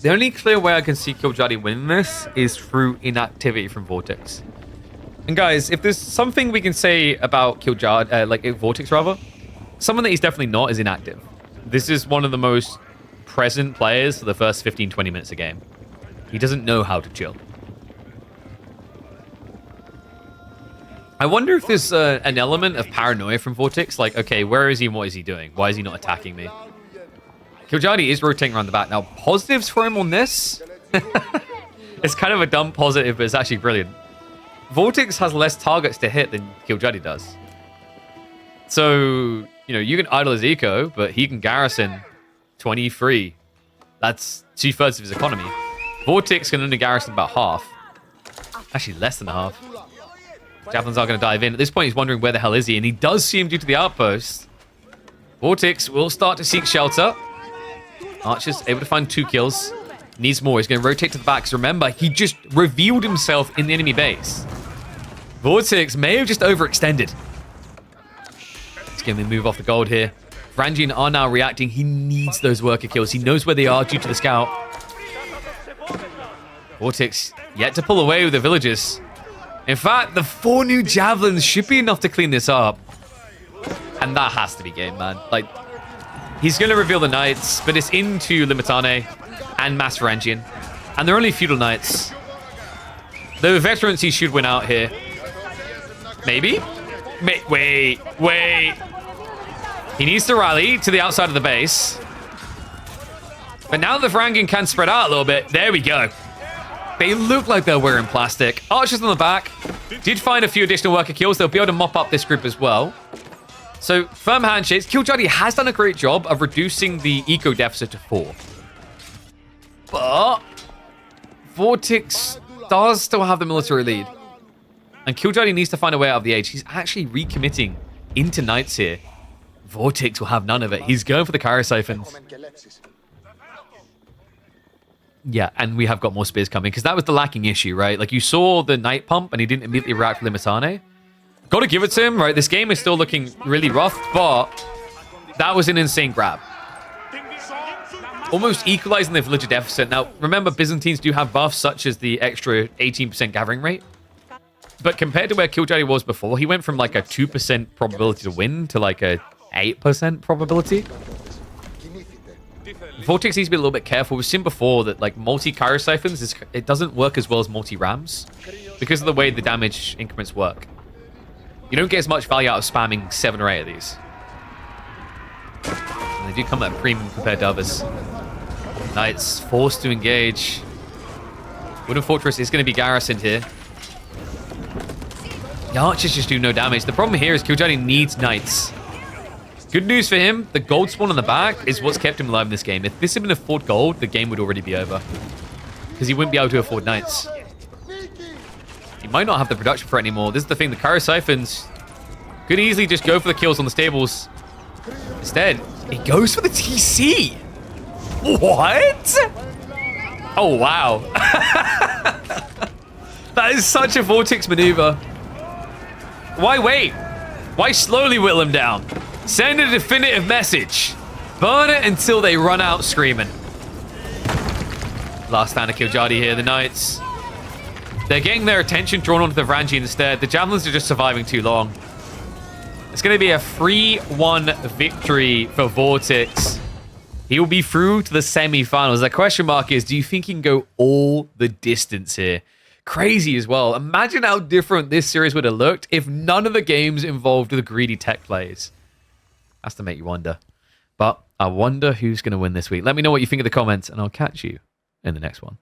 The only clear way I can see Kiljardi winning this is through inactivity from Vortex. And guys, if there's something we can say about Kiljardi, like Vortex rather, someone that he's definitely not is inactive. This is one of the most present players for the first 15-20 minutes a game. He doesn't know how to chill. I wonder if there's an element of paranoia from Vortex. Like, okay, where is he and what is he doing? Why is he not attacking me? Kiljardi is rotating around the back. Now, positives for him on this? It's kind of a dumb positive, but it's actually brilliant. Vortex has less targets to hit than Kiljardi does. So, you know, you can idle his eco, but he can garrison 23. That's 2/3 of his economy. Vortex can only garrison about half. Actually, less than half. Javelins are going to dive in. At this point, he's wondering where the hell is he, and he does see him due to the outpost. Vortex will start to seek shelter. Archer's able to find 2 kills. Needs more. He's going to rotate to the back, because remember, he just revealed himself in the enemy base. Vortex may have just overextended. He's going to move off the gold here. Vrangian are now reacting. He needs those worker kills. He knows where they are due to the scout. Vortex yet to pull away with the villagers. In fact, the 4 new javelins should be enough to clean this up. And that has to be game, man. Like, he's going to reveal the knights, but it's into Limitane and Mass Vrangian. And they're only feudal knights. The veterans he should win out here. Maybe? Wait. He needs to rally to the outside of the base. But now the Vrangian can spread out a little bit. There we go. They look like they're wearing plastic. Archers on the back. Did find a few additional worker kills. They'll be able to mop up this group as well. So, firm handshakes. Kiljardi has done a great job of reducing the eco deficit to 4. But Vortex does still have the military lead. And Kiljardi needs to find a way out of the age. He's actually recommitting into knights here. Vortex will have none of it. He's going for the Chirosiphons. Yeah, and we have got more spears coming, because that was the lacking issue, right? Like, you saw the knight pump, and he didn't immediately react with Limitane. Got to give it to him, right? This game is still looking really rough, but that was an insane grab. Almost equalizing the villager deficit. Now, remember, Byzantines do have buffs, such as the extra 18% gathering rate. But compared to where Kiljardi was before, he went from like a 2% probability to win to like a 8% probability. Vortex needs to be a little bit careful. We've seen before that like multi-Chirosiphons, it doesn't work as well as multi-rams because of the way the damage increments work. You don't get as much value out of spamming 7 or 8 of these. And they do come at a premium compared to others. Knights forced to engage. Wooden Fortress is going to be garrisoned here. The archers just do no damage. The problem here is Kiljardi needs knights. Good news for him, the gold spawn on the back is what's kept him alive in this game. If this had been afford gold, the game would already be over. Because he wouldn't be able to afford knights. He might not have the production for it anymore. This is the thing, the Chirosiphons could easily just go for the kills on the stables. Instead, he goes for the TC. What? Oh, wow. That is such a Vortex maneuver. Why wait? Why slowly whittle him down? Send a definitive message. Burn it until they run out screaming. Last stand of Kiljardi here, the Knights. They're getting their attention drawn onto the Varangian instead. The Javelins are just surviving too long. It's going to be a 3-1 victory for Vortex. He will be through to the semi-finals. The question mark is, do you think he can go all the distance here? Crazy as well. Imagine how different this series would have looked if none of the games involved the greedy tech plays. Has to make you wonder. But I wonder who's going to win this week. Let me know what you think in the comments, and I'll catch you in the next one.